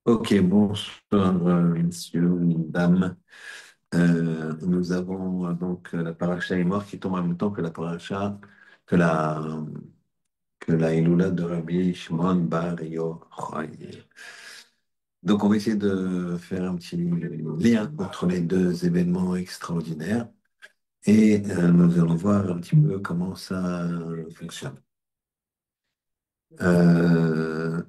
Ok, bonsoir, messieurs, dames. Nous avons donc la paracha est morte qui tombe en même temps que la paracha, que la, que la Iloula de Rabbi Shimon Bar Yochai. Donc, on va essayer de faire un petit lien entre les deux événements extraordinaires et nous allons voir un petit peu comment ça fonctionne. Euh,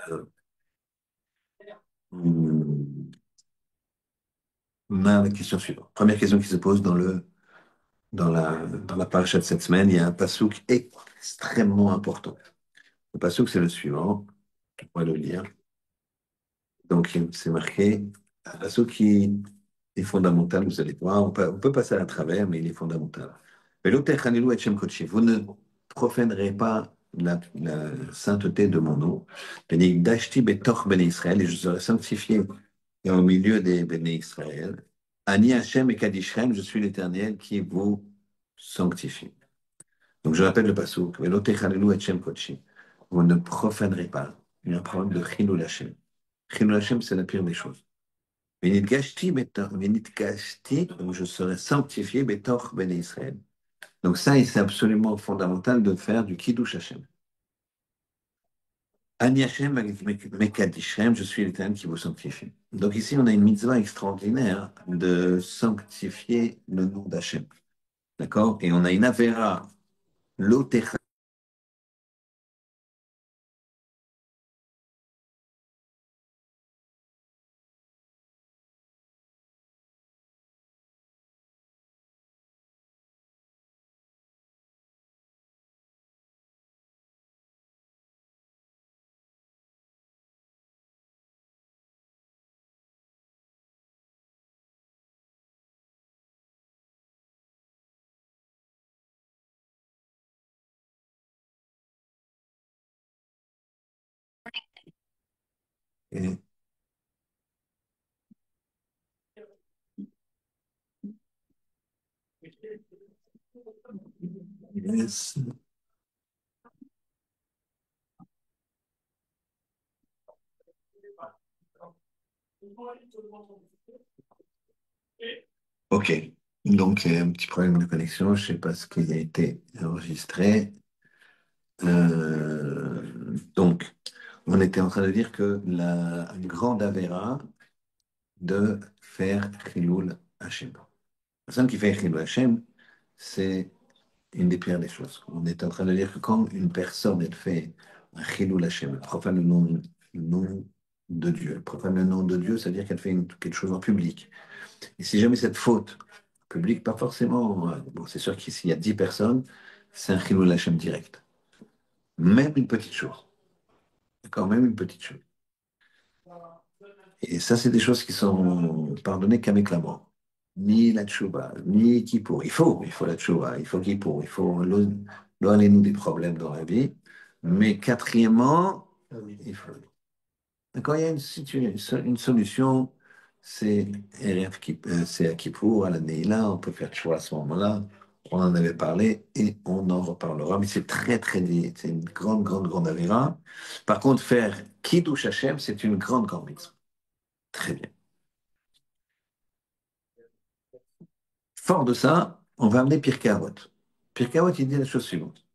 euh, on a la question suivante. Première question qui se pose dans la paracha de cette semaine, il y a un passouk extrêmement important. Le passouk, c'est le suivant. On va le lire. Donc, c'est marqué. Un passouk qui est fondamental, vous allez voir. On peut passer à travers, mais il est fondamental. Velo techanelu et Shem Kodeshi. Vous ne profanerez pas la sainteté de mon nom. Dashti betoch ben Israël, et je serai sanctifié au milieu des béné Israël. Ani Hashem et Kadishrem, je suis l'Éternel qui vous sanctifie. Donc je répète le passouk. Velo techanelu et Shem Kodeshi. Vous ne profanerez pas. Il y a un problème de Chilul Hashem. Chilul Hashem, c'est la pire des choses. Vénit gashti, donc je serai sanctifié, Betor ben Israël. Donc ça, c'est absolument fondamental de faire du Kiddush Hashem. Ani Hashem mekadishrem, je suis l'Éternel qui vous sanctifie. Donc ici, on a une mitzvah extraordinaire de sanctifier le nom d'Hachem. D'accord? Et on a une avéra, l'otecha. Yes. Ok. Donc, un petit problème de connexion. Je ne sais pas ce qui a été enregistré. Donc, on était en train de dire que la grande avéra de faire Chilul Hashem. La personne qui fait Chilul Hashem, c'est une des pires des choses. On est en train de dire que quand une personne elle fait un Chilul Hashem, elle profane le nom de Dieu. Elle profane le nom de Dieu, c'est-à-dire qu'elle fait quelque chose en public. Et si jamais cette faute, publique, pas forcément, bon, c'est sûr qu'ici il y a 10 personnes, c'est un Chilul Hashem direct. Même une petite chose. D'accord, même une petite chose. Et ça, c'est des choses qui sont pardonnées qu'avec la mort. Ni la tchouba, ni Kippour. Il faut la tchouba, il faut Kippour, il faut nous des problèmes dans la vie. Mais quatrièmement, il faut. Quand il y a une solution, c'est c'est à Kippour, à la Neila, on peut faire tchouba à ce moment-là. On en avait parlé et on en reparlera. Mais c'est très, très dit. C'est une grande, grande, grande avéra. Par contre, faire Kiddush Hashem, c'est une grande, grande mitzvah. Très bien. Fort de ça, on va amener Pirkei Avot. Pirkei Avot, il dit la chose suivante.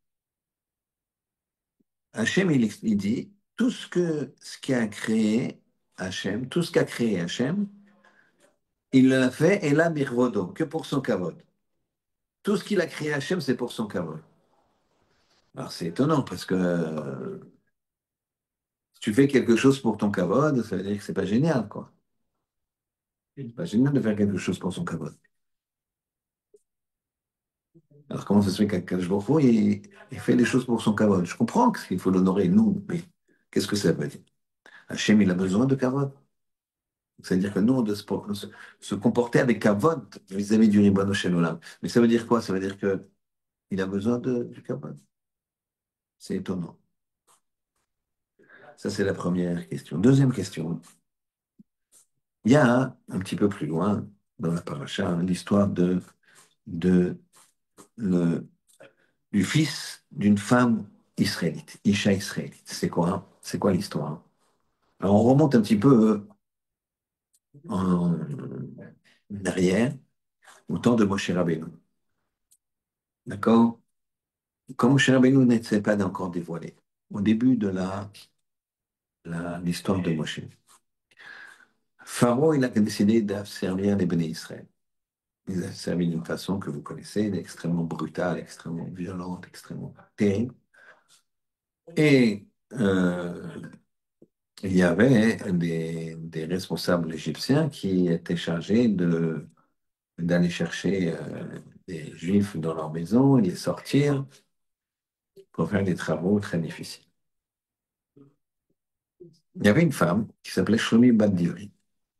Hachem, il dit, ce qu'a créé Hachem, tout ce qu'a créé Hachem, il l'a fait, et là, birvodo, que pour son kavod. Tout ce qu'il a créé Hachem, c'est pour son kavod. Alors, c'est étonnant, parce que si tu fais quelque chose pour ton kavod, ça veut dire que c'est pas génial, quoi. C'est pas génial de faire quelque chose pour son kavod. Alors, comment ça se fait qu'Akadosh Baruch Hu, il fait les choses pour son kavod? Je comprends qu'il faut l'honorer, nous, mais qu'est-ce que ça veut dire? Hachem, il a besoin de kavod. C'est-à-dire que nous, on doit se comporter avec kavod vis-à-vis du Ribono Shel Olam. Mais ça veut dire quoi? Ça veut dire qu'il a besoin du kavod. C'est étonnant. Ça, c'est la première question. Deuxième question. Il y a un petit peu plus loin dans la paracha l'histoire de le, du fils d'une femme israélite, Isha israélite. C'est quoi? C'est quoi l'histoire? Alors, on remonte un petit peu en arrière, au temps de Moshe Rabbeinu. D'accord? Quand Moshe Rabbeinu n'était pas encore dévoilé, au début de l'histoire de Moshe, Pharaon, il a décidé de servir les béné Israël. Il a servi d'une façon que vous connaissez, extrêmement brutale, extrêmement violente, extrêmement terrible. Et il y avait des responsables égyptiens qui étaient chargés d'aller chercher des Juifs dans leur maison et les sortir pour faire des travaux très difficiles. Il y avait une femme qui s'appelait Shlomi Bat Divri.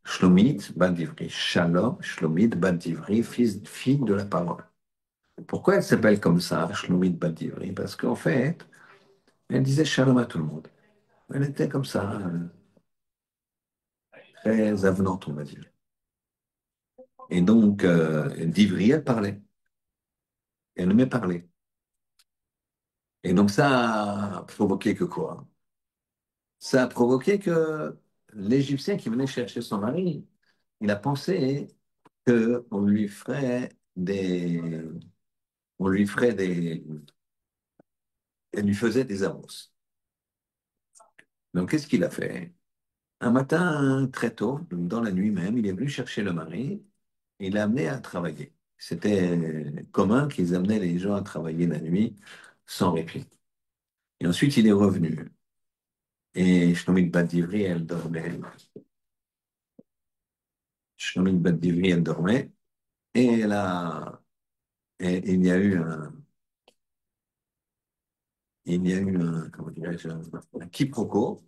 Shlomit Bat Divri. Shalom, Shlomit Bat Divri, fille de la parole. Pourquoi elle s'appelle comme ça, Shlomit Bat Divri? Parce qu'en fait, elle disait shalom à tout le monde. Elle était comme ça, très avenante, on va dire. Et donc, Divri, elle parlait. Elle aimait parler. Et donc, ça a provoqué que quoi? Ça a provoqué que l'Égyptien qui venait chercher son mari, il a pensé qu'on lui ferait on lui ferait elle lui faisait des avances. Donc, qu'est-ce qu'il a fait? Un matin, très tôt, dans la nuit même, il est venu chercher le mari et il l'a amené à travailler. C'était commun qu'ils amenaient les gens à travailler la nuit sans répit. Et ensuite, il est revenu. Et Shlomit Bat Divri, elle dormait. Shlomit Bat Divri, elle dormait. Et, et il y a eu comment dirais-je, un quiproquo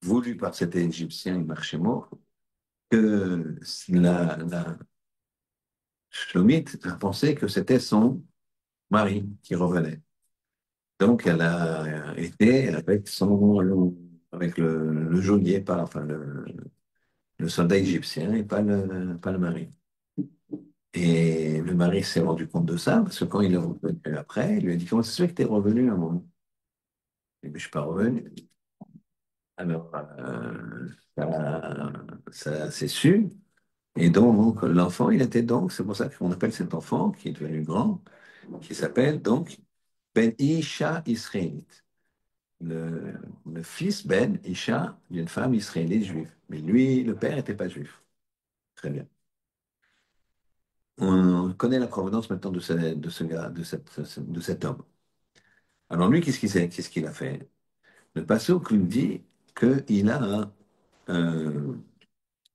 voulu par cet Égyptien Marchémo que la Shlomit a pensé que c'était son mari qui revenait. Donc, elle a été avec le geôlier, enfin, le soldat égyptien et pas le mari. Et le mari s'est rendu compte de ça, parce que quand il est revenu après, il lui a dit, comment ça se fait que tu es revenu à un moment? Il dit, mais je ne suis pas revenu. Alors, ça s'est su. Et donc, l'enfant, il était donc, c'est pour ça qu'on appelle cet enfant, qui est devenu grand, qui s'appelle donc Ben Isha Israélite. Le, le fils Ben Isha d'une femme israélite juive. Mais lui, le père n'était pas juif. Très bien. On connaît la provenance maintenant de ce gars, de cet homme. Alors lui, qu'est-ce qu'il a fait? Le passouk nous dit euh,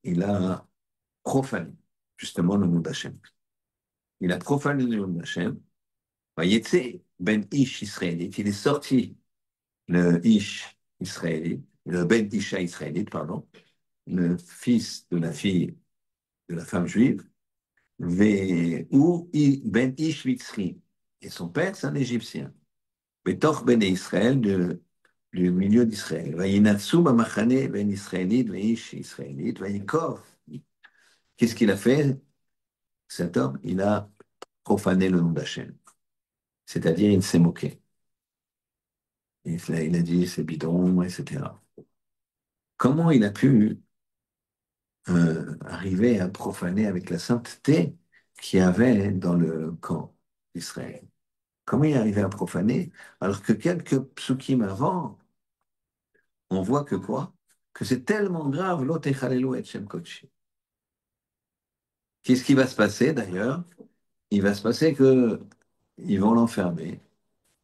il a profané justement le nom d'Hachem. Il a profané le nom d'Hachem. Vayetse ben Ish israélite. Il est sorti le Ish israélite, le ben Isha israélite, pardon, le fils de la fille de la femme juive, ou ben Ish Mitzri. Et son père, c'est un Égyptien. Betoch ben Israël, du milieu d'Israël. Vayinatsu b'machane ben israélite, veish israélite, vayikov. Qu'est-ce qu'il a fait, cet homme? Il a profané le nom d'Hachem. C'est-à-dire, il s'est moqué. Il a dit, c'est bidon, etc. Comment il a pu arriver à profaner avec la sainteté qu'il y avait dans le camp d'Israël? Comment il est arrivé à profaner alors que quelques psukim avant, on voit que quoi? Que c'est tellement grave, l'ot echalelu et Shem Kodesh. Qu'est-ce qui va se passer d'ailleurs? Il va se passer que ils vont l'enfermer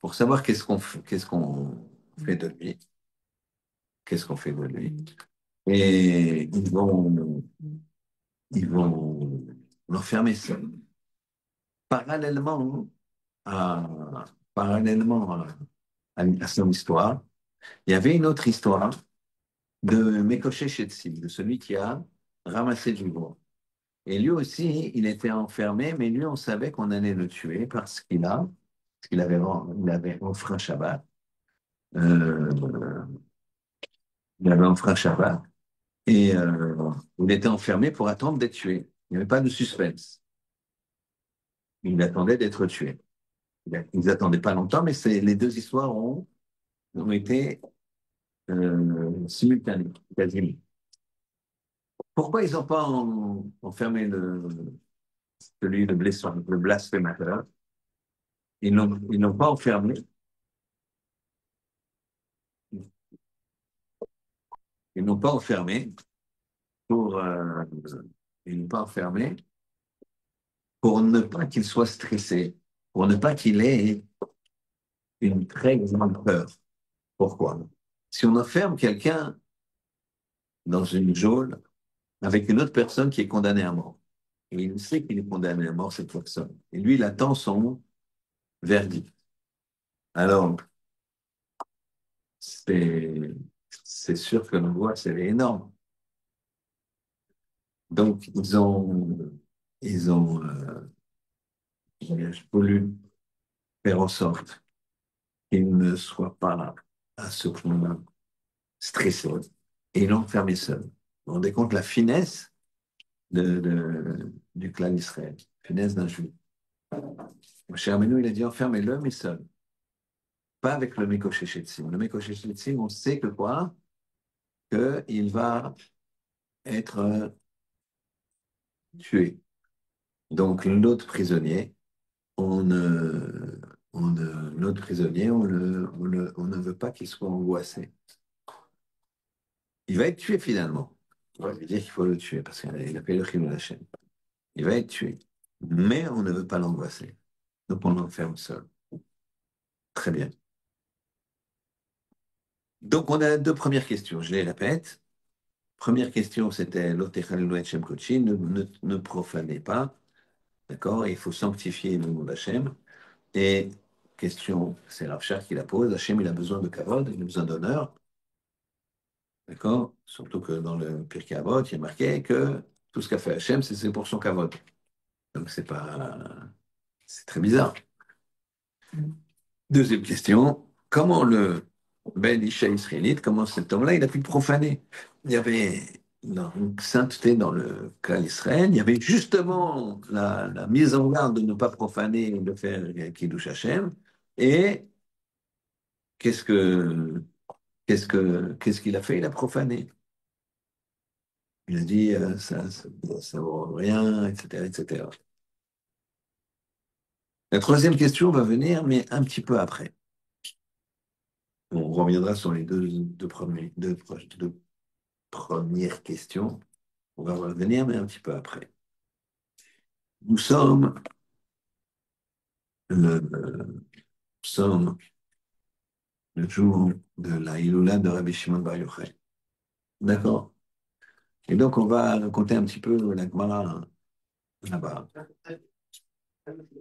pour savoir qu'est-ce qu'on fait de lui. Qu'est-ce qu'on fait de lui? Et ils vont l'enfermer seul. Parallèlement à, parallèlement à son histoire, il y avait une autre histoire de Mekoshe Shetsim, de celui qui a ramassé du bois. Et lui aussi, il était enfermé, mais lui, on savait qu'on allait le tuer parce il avait enfreint Shabbat. Euh, il avait enfreint Shabbat. Et il était enfermé pour attendre d'être tué. Il n'y avait pas de suspense. Il attendait d'être tué. Ils n'attendaient pas longtemps, mais les deux histoires ont été simultanées, quasiment. Pourquoi ils n'ont pas enfermé le blasphémateur? Ils n'ont pas enfermé. Ils n'ont pas enfermé pour, ils n'ont pas enfermé pour ne pas qu'il soit stressé, pour ne pas qu'il ait une très grande peur. Pourquoi? Si on enferme quelqu'un dans une geôle avec une autre personne qui est condamnée à mort, et il sait qu'il est condamné à mort, cette personne, et lui, il attend son verdict. Alors, c'est c'est sûr que l'angoisse, elle est énorme. Donc, ils ont voulu faire en sorte qu'il ne soit pas à ce point stressé et l'ont fermé seul. Vous vous rendez compte la finesse du clan d'Israël, finesse d'un juif. Moshe Rabbeinu, il a dit enfermez-le, mais seul. Pas avec le Mekoshe Shetzim. Le Mekoshe Shetzim, on sait que quoi? Qu'il va être tué. Donc, l'autre prisonnier, on ne, l'autre prisonnier, on ne veut pas qu'il soit angoissé. Il va être tué finalement. On va lui dire qu'il faut le tuer parce qu'il a payé le crime de la chaîne. Il va être tué. Mais on ne veut pas l'angoisser. Donc on l'enferme seul. Très bien. Donc on a deux premières questions. Je les répète. Première question, c'était l'Otechal et Shem Kochi, ne profanez pas. D'accord? Il faut sanctifier le nom d'Hachem. Et question, c'est Rav Shach qui la pose. Hachem, il a besoin de kavod, il a besoin d'honneur. D'accord? Surtout que dans le Pirkei Avot, il y a marqué que tout ce qu'a fait Hachem, c'est pour son kavod. Donc c'est très bizarre. Deuxième question, comment le Ben Isha israélite, comment cet homme-là, il a pu profaner? Il y avait une sainteté dans le cas Israël, il y avait justement la mise en garde de ne pas profaner et de faire Kiddush Hashem. Et qu'est-ce que qu'est-ce qu'il a fait? Il a profané. Il a dit ça vaut rien, etc., etc. La troisième question va venir, mais un petit peu après. On reviendra sur les deux premières questions. On va revenir, mais un petit peu après. Nous sommes nous sommes le jour de la Iloula de Rabbi Shimon Bar Yochai. D'accord? Et donc, on va raconter un petit peu la Gemara là-bas,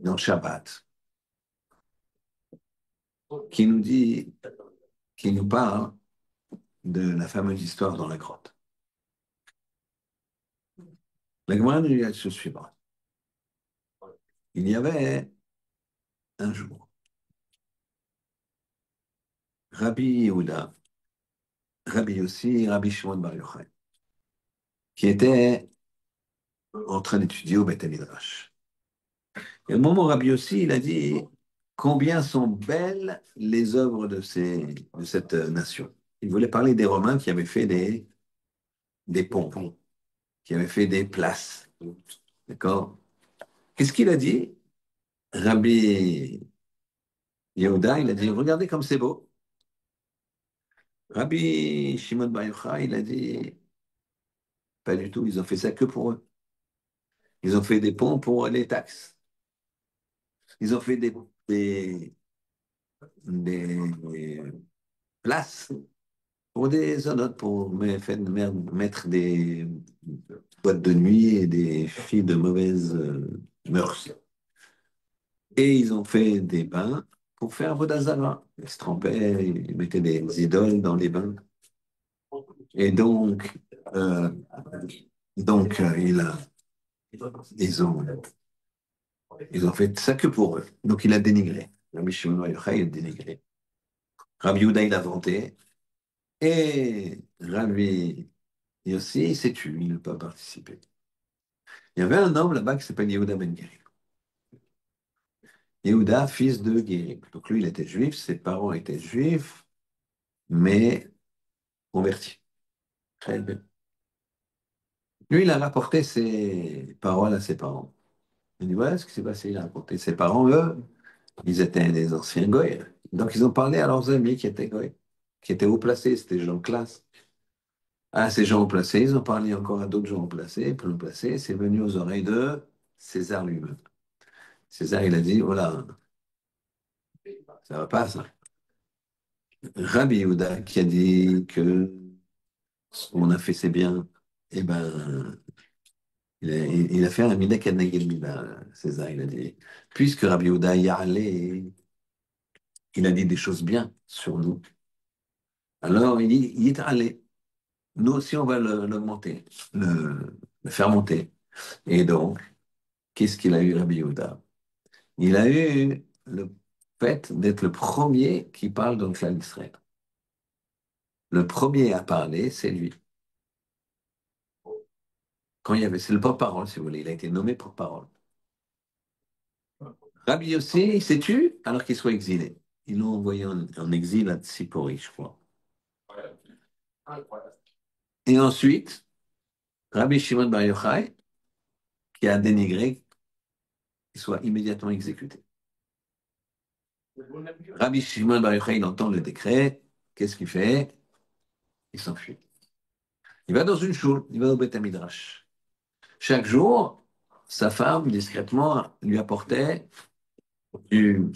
dans Shabbat, qui nous dit, qui nous parle de la fameuse histoire dans la grotte. La Gemara nous dit ce suivant. Il y avait un jour, Rabbi Yehuda, Rabbi Yossi, Rabbi Shimon Bar Yochai, qui étaient en train d'étudier au Beth Midrash. Et au moment où Rabbi Yossi, il a dit combien sont belles les œuvres de cette nation. Il voulait parler des Romains qui avaient fait des ponts, qui avaient fait des places. D'accord? Qu'est-ce qu'il a dit? Rabbi Yehuda, il a dit regardez comme c'est beau. Rabbi Shimon Bar Yochai, il a dit pas du tout, ils ont fait ça que pour eux. Ils ont fait des ponts pour les taxes. Ils ont fait des places pour des honnêtes, pour mettre des boîtes de nuit et des filles de mauvaises mœurs. Et ils ont fait des bains pour faire Vodazara. Ils se trempaient, ils mettaient des idoles dans les bains. Et euh, ils ont, ils ont fait ça que pour eux. Donc il a dénigré. Rabbi Shimon Bar Yochai, il a dénigré. Rabbi Yehuda, il a vanté. Et Rabbi Yossi, il s'est tué, il n'a pas participé. Il y avait un homme là-bas qui s'appelle Yehuda Ben Guri. Yehuda, fils de Guérim. Donc lui, il était juif, ses parents étaient juifs, mais convertis. Très bien. Lui, il a rapporté ses paroles à ses parents. Il dit, voilà ce qui s'est passé. Il a raconté. Ses parents, eux, ils étaient des anciens goïs. Donc, ils ont parlé à leurs amis qui étaient goïs, qui étaient haut placés, c'était des gens de classe. À ces gens haut placés, ils ont parlé encore à d'autres gens haut placés, plus haut placés. C'est venu aux oreilles de César lui-même. César, il a dit, oh là, ça va pas, ça. Rabbi Yehuda, qui a dit que ce qu'on a fait, c'est bien, eh ben, il a fait un mida keneged mida, César, il a dit, puisque Rabbi Yehuda y allait, il a dit des choses bien sur nous. Alors, il dit, il est allé. Nous aussi, on va l'augmenter, le faire monter. Et donc, qu'est-ce qu'il a eu, Rabbi Yehuda? Il a eu le fait d'être le premier qui parle dans le clan d'Israël. Le premier à parler, c'est lui. Quand il y avait, c'est le porte-parole, si vous voulez. Il a été nommé porte-parole. Rabbi Yossi, il s'est tué alors qu'il soit exilé. Ils l'ont envoyé en exil à Tsipori, je crois. Et ensuite, Rabbi Shimon Bar Yochai, qui a dénigré qu'il soit immédiatement exécuté. Rabbi Shimon Bar Yochai, il entend le décret. Qu'est-ce qu'il fait? Il s'enfuit. Il va dans une choule, il va au Beth Midrash. Chaque jour, sa femme, discrètement, lui apportait du...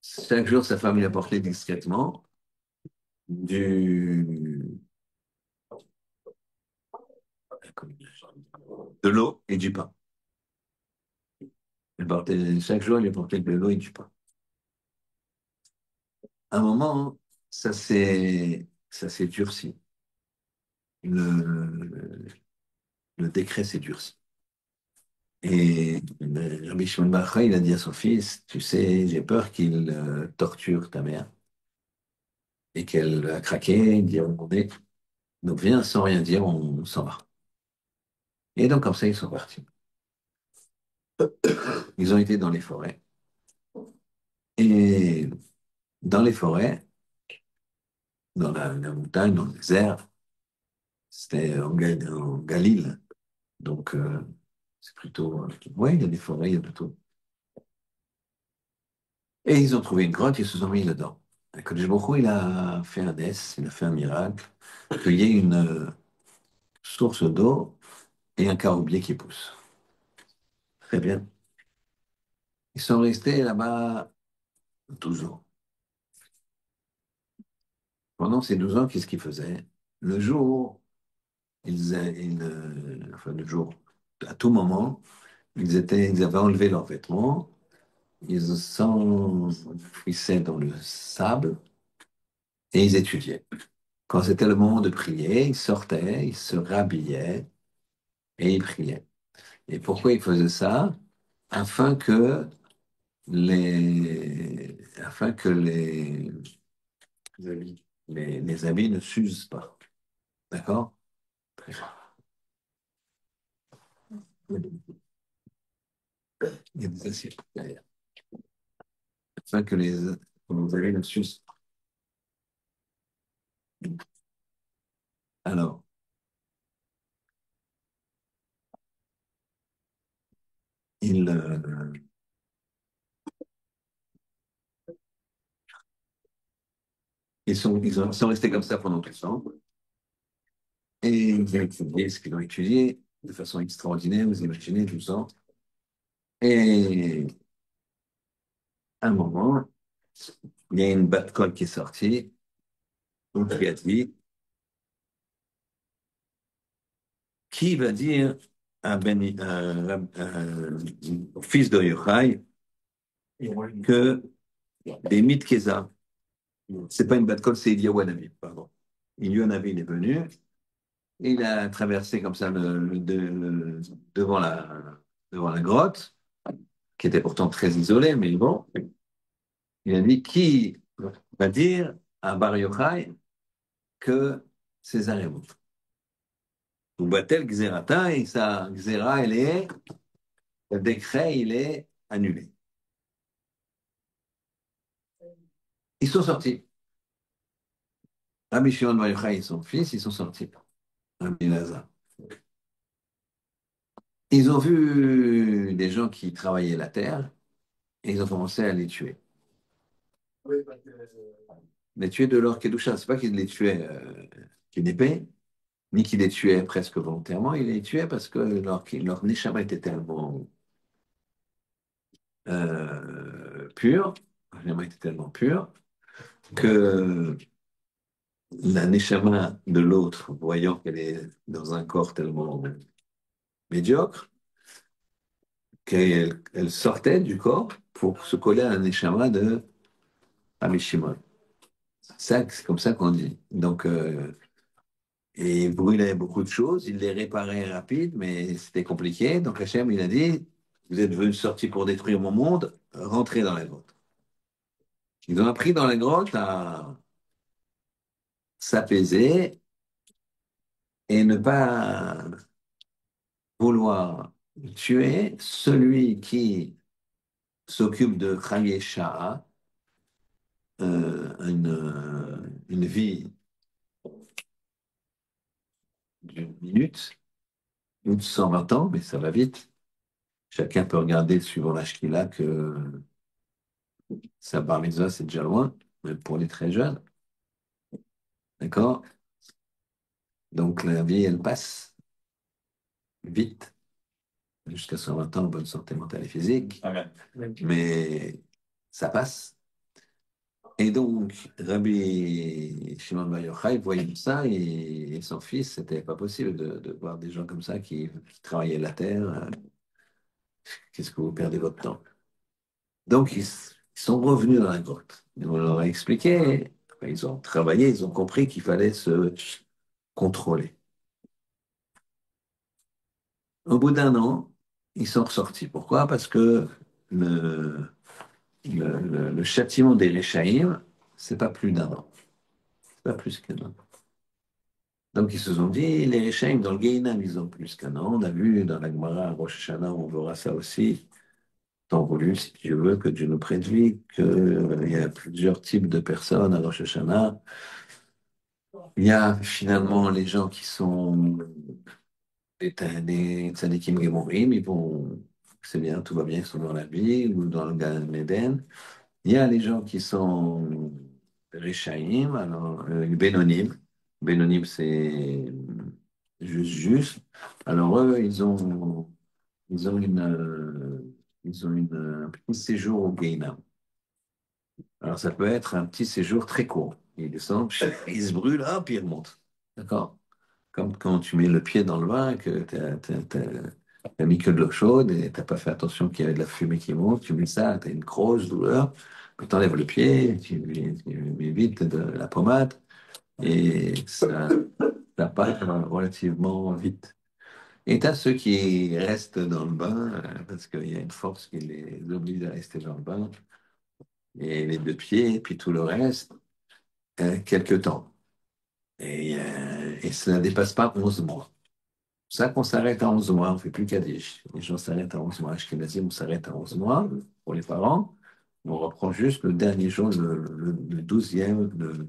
Chaque jour, sa femme lui apportait discrètement du... de l'eau et du pain. Chaque jour, elle lui apportait de l'eau et du pain. À un moment, ça s'est durci. Le, le décret s'est durci. Et Rabbi Shimon Bar Yochai, il a dit à son fils, tu sais, j'ai peur qu'il torture ta mère et qu'elle a craqué, dit, donc viens sans rien dire, on s'en va. Et donc comme ça, ils sont partis. Ils ont été dans les forêts. Et dans les forêts, dans la montagne, dans le désert, c'était en Galil. Donc c'est plutôt... ouais, il y a des forêts, il y a de tout. Et ils ont trouvé une grotte, ils se sont mis dedans. Et Kadosh Baruch Hu, il a fait un ness, il a fait un miracle, qu'il y ait une source d'eau et un caroubier qui pousse. Très bien. Ils sont restés là-bas 12 ans. Pendant ces 12 ans, qu'est-ce qu'ils faisaient? Le jour, enfin le jour, à tout moment, ils avaient enlevé leurs vêtements, ils s'enfouissaient dans le sable et ils étudiaient. Quand c'était le moment de prier, ils sortaient, ils se rhabillaient et ils priaient. Et pourquoi ils faisaient ça? Afin que afin que les habits ne s'usent pas. D'accord? Très bien. Il y a des assiettes derrière. Afin que les habits ne s'usent pas. Alors, ils, euh, ils sont restés comme ça pendant tout le temps. Et ils ont étudié ce qu'ils ont étudié de façon extraordinaire. Vous imaginez, 12 ans. Et à un moment, il y a une batte-colle qui est sortie, qui a dit, qui va dire au fils de Yochai que des mythes Kéza, c'est pas une batte-colle, c'est Eliyahu Hanavi, pardon. Eliyahu Hanavi, il est venu, et il a traversé comme ça devant la grotte, qui était pourtant très isolée, mais bon, il a dit qui va dire à Bar Yochai que César est mort. Ou Batel Gzerata, et sa Gzera, le décret, il est annulé. Ils sont sortis. Rabbi Shimon Bar Yochai et son fils, ils sont sortis. Rabbi Elazar. Ils ont vu des gens qui travaillaient la terre et ils ont commencé à les tuer. Les tuer de leur kedusha. C'est pas qu'ils les tuaient d'une épée, ni qu'ils les tuaient presque volontairement. Ils les tuaient parce que leur neshama était tellement pur, leur neshama était tellement pur que la neshama de l'autre, voyant qu'elle est dans un corps tellement médiocre, qu'elle sortait du corps pour se coller à la neshama de Rabbi Shimon. C'est comme ça qu'on dit. Donc, et il brûlait beaucoup de choses, il les réparait rapide, mais c'était compliqué. Donc Hachem, il a dit, vous êtes venus sortis pour détruire mon monde, rentrez dans la grotte. Ils ont appris dans la grotte à s'apaiser et ne pas vouloir tuer celui qui s'occupe de Chaye Shah, une vie d'une minute ou de 120 ans, mais ça va vite. Chacun peut regarder, suivant l'âge qu'il a, que sa bar mitzvah, c'est déjà loin, même pour les très jeunes. D'accord? Donc la vie, elle passe vite, jusqu'à 120 ans, en bonne santé mentale et physique. Amen. Mais ça passe. Et donc, Rabbi Shimon Bar Yochai voyait ça et son fils, c'était pas possible de voir des gens comme ça qui travaillaient la terre. Qu'est-ce que vous perdez votre temps? Donc, ils sont revenus dans la grotte. Et on leur a expliqué, enfin, ils ont travaillé, ils ont compris qu'il fallait se contrôler. Au bout d'un an, ils sont ressortis. Pourquoi? Parce que le, le châtiment des Réchaïm, c'est pas plus d'un an. C'est pas plus qu'un an. Donc ils se sont dit, les Réchaïm dans le Guéhinam, ils ont plus qu'un an. On a vu dans la Gemara, à Rosh Hashanah, on verra ça aussi. Tant voulu, si tu veux, que Dieu nous prédit qu'il y a plusieurs types de personnes à Rosh Hashanah. Il y a finalement les gens qui sont des tzadikim gemorim, ils vont, c'est bien, tout va bien, ils sont dans la vie ou dans le Gan Eden. Il y a les gens qui sont Rechaïm, alors Bénonim. Bénonim, c'est juste. Alors eux, ils ont un petit séjour au Guéhinam. Alors ça peut être un petit séjour très court. Ils descendent, ils se brûlent, hop, ils remontent. D'accord? Comme quand tu mets le pied dans le vin et que t'as mis que de l'eau chaude et t'as pas fait attention qu'il y avait de la fumée qui monte, tu mets ça, t'as une grosse douleur, puis t'enlèves le pied, tu mets vite de la pommade et ça passe relativement vite. Et t'as ceux qui restent dans le bain parce qu'il y a une force qui les oblige à rester dans le bain et les deux pieds, puis tout le reste, quelques temps. Et ça ne dépasse pas 11 mois. C'est ça qu'on s'arrête à 11 mois, on ne fait plus Kaddish. Les gens s'arrêtent à 11 mois. Ashkenazim, on s'arrête à 11 mois pour les parents. On reprend juste le dernier jour, le 12e de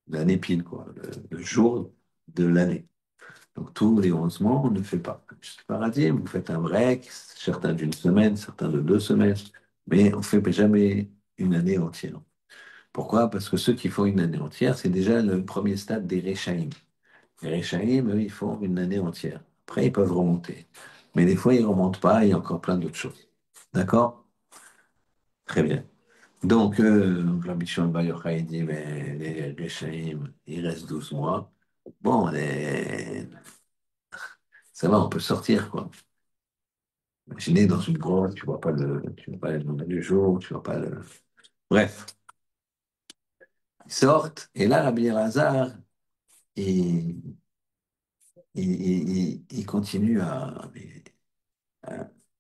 l'année pile, quoi, le jour de l'année. Donc tous les 11 mois, on ne fait pas. C'est paradis, vous faites un break, certains d'une semaine, certains de 2 semaines, mais on ne fait jamais une année entière. Pourquoi? Parce que ceux qui font une année entière, c'est déjà le premier stade des Rechaïm. Les Réchaïm, eux, ils font une année entière. Après, ils peuvent remonter. Mais des fois, ils ne remontent pas, il y a encore plein d'autres choses. D'accord? Très bien. Donc, Rabbi Shimon Bar Yochai dit, mais les Réchaïm, il reste 12 mois. Bon, ça va, on peut sortir, quoi. Imaginez dans une grotte, tu vois pas le nom du jour, tu vois pas le... Bref, ils sortent, et là, Rabbi Elazar, il, il continue à,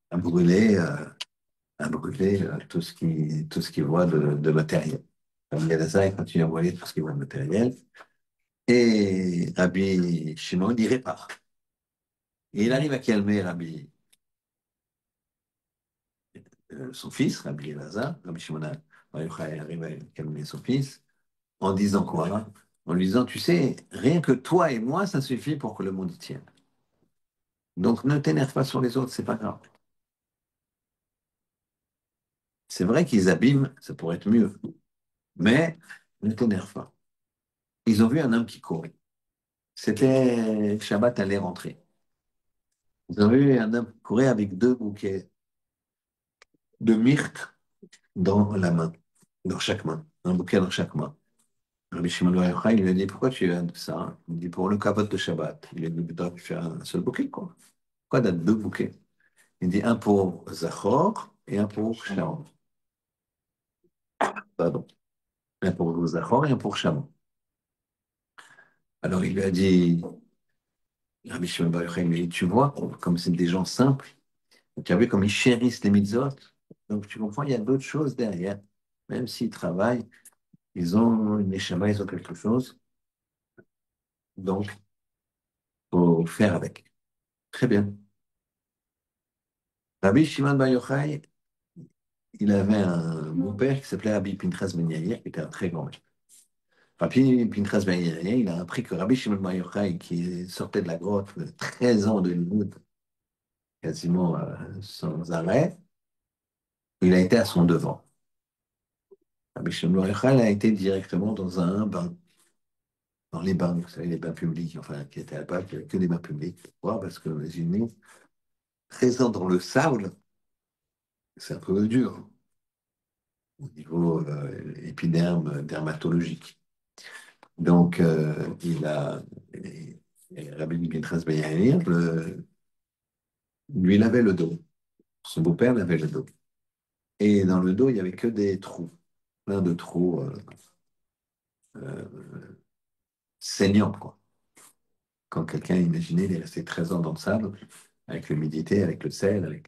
à brûler. À brûler tout ce qu'il voit de matériel. Rabbi Elazar, il continue à brûler tout ce qu'il voit de matériel. Et Rabbi Shimon, il répare. Et il arrive à calmer son fils, Rabbi Elazar, Rabbi Shimon, Yochai arrive à calmer son fils, en disant quoi? En lui disant, tu sais, rien que toi et moi, ça suffit pour que le monde y tienne. Donc ne t'énerve pas sur les autres, c'est pas grave. C'est vrai qu'ils abîment, ça pourrait être mieux, mais ne t'énerve pas. Ils ont vu un homme qui courait. C'était Shabbat allait rentrer. Ils ont vu un homme qui courait avec deux bouquets de myrte dans la main, dans chaque main, un bouquet dans chaque main. Rabbi Shimon Bar Yochai, il lui a dit, pourquoi tu as ça? Il dit, pour le kavod de Shabbat. Il lui a dit, mais tu fais un seul bouquet, quoi. Pourquoi tu as deux bouquets? Il dit, un pour Zachor et un pour Shalom. Pardon. Un pour Zachor et un pour Shalom. Alors il lui a dit, Rabbi Shimon Bar Yochai, mais tu vois, comme c'est des gens simples, tu as vu comme ils chérissent les mitzvot. Donc tu comprends, il y a d'autres choses derrière. Même s'ils travaillent, ils ont une neshama, ils ont quelque chose. Donc, faut faire avec. Très bien. Rabbi Shimon Bar Yochai, il avait un beau-père qui s'appelait Rabbi Pinchas Ben Yair, qui était un très grand maître. Rabbi Pinchas Ben Yair, il a appris que Rabbi Shimon Bar Yochai, qui sortait de la grotte de 13 ans de Limoud, quasiment sans arrêt, il a été à son devant. Rabbi Shimon Bar Yochai a été directement dans un bain, dans les bains, vous savez, les bains publics, enfin, qui étaient à l'époque, il n'y avait que des bains publics. Pourquoi? Parce que, imaginez, 13 ans dans le sable, c'est un peu dur au niveau épiderme dermatologique. Donc, et Rabbi Pinchas Ben Yair, lui, il avait le dos. Son beau-père avait le dos. Et dans le dos, il n'y avait que des trous, plein de trous euh, saignants, quoi. Quand quelqu'un, imaginait, il est resté 13 ans dans le sable, avec l'humidité, avec le sel,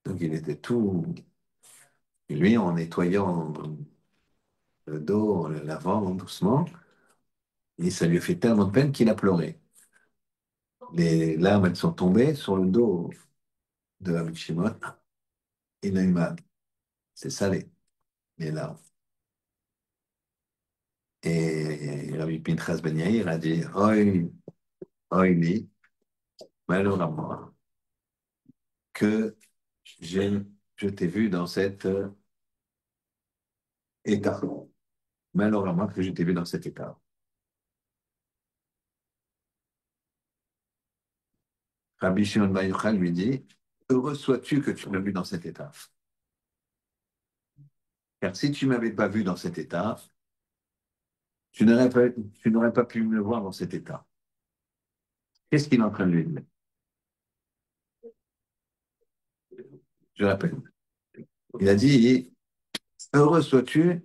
donc il était tout. Et lui, en nettoyant le dos, en le lavant doucement, et ça lui a fait tellement de peine qu'il a pleuré. Les larmes, elles sont tombées sur le dos de Rabbi Shimon. Il a eu mal. C'est salé, les larmes. Et Rabbi Pinchas Ben Yair a dit, oi, oi, li, malheureusement, que j'ai, je t'ai vu dans cet état. Malheureusement que je t'ai vu dans cet état. Rabbi Shimon Bar Yochai lui dit, heureux sois-tu que tu m'as vu dans cet état. Car si tu ne m'avais pas vu dans cet état, tu n'aurais pas pu me voir dans cet état. Qu'est-ce qu'il est en train de lui dire? Je répète. Il a dit, heureux sois-tu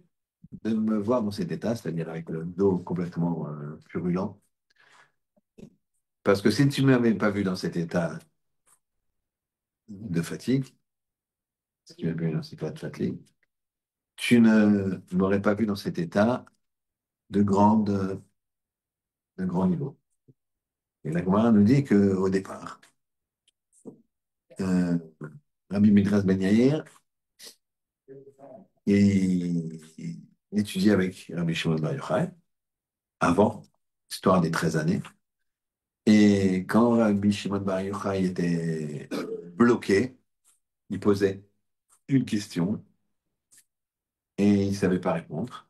de me voir dans cet état, c'est-à-dire avec le dos complètement purulent. Parce que si tu ne m'avais pas vu dans cet état de fatigue, si tu m'avais vu dans cet état de fatigue, tu ne m'aurais pas vu dans cet état de, grande, de grand niveau. Et la Gemara nous dit qu'au départ, euh, Rabbi Midras Ben Yair, il étudiait avec Rabbi Shimon Bar Yochai, avant, histoire des 13 années. Et quand Rabbi Shimon Bar Yochai était bloqué, il posait une question et il ne savait pas répondre.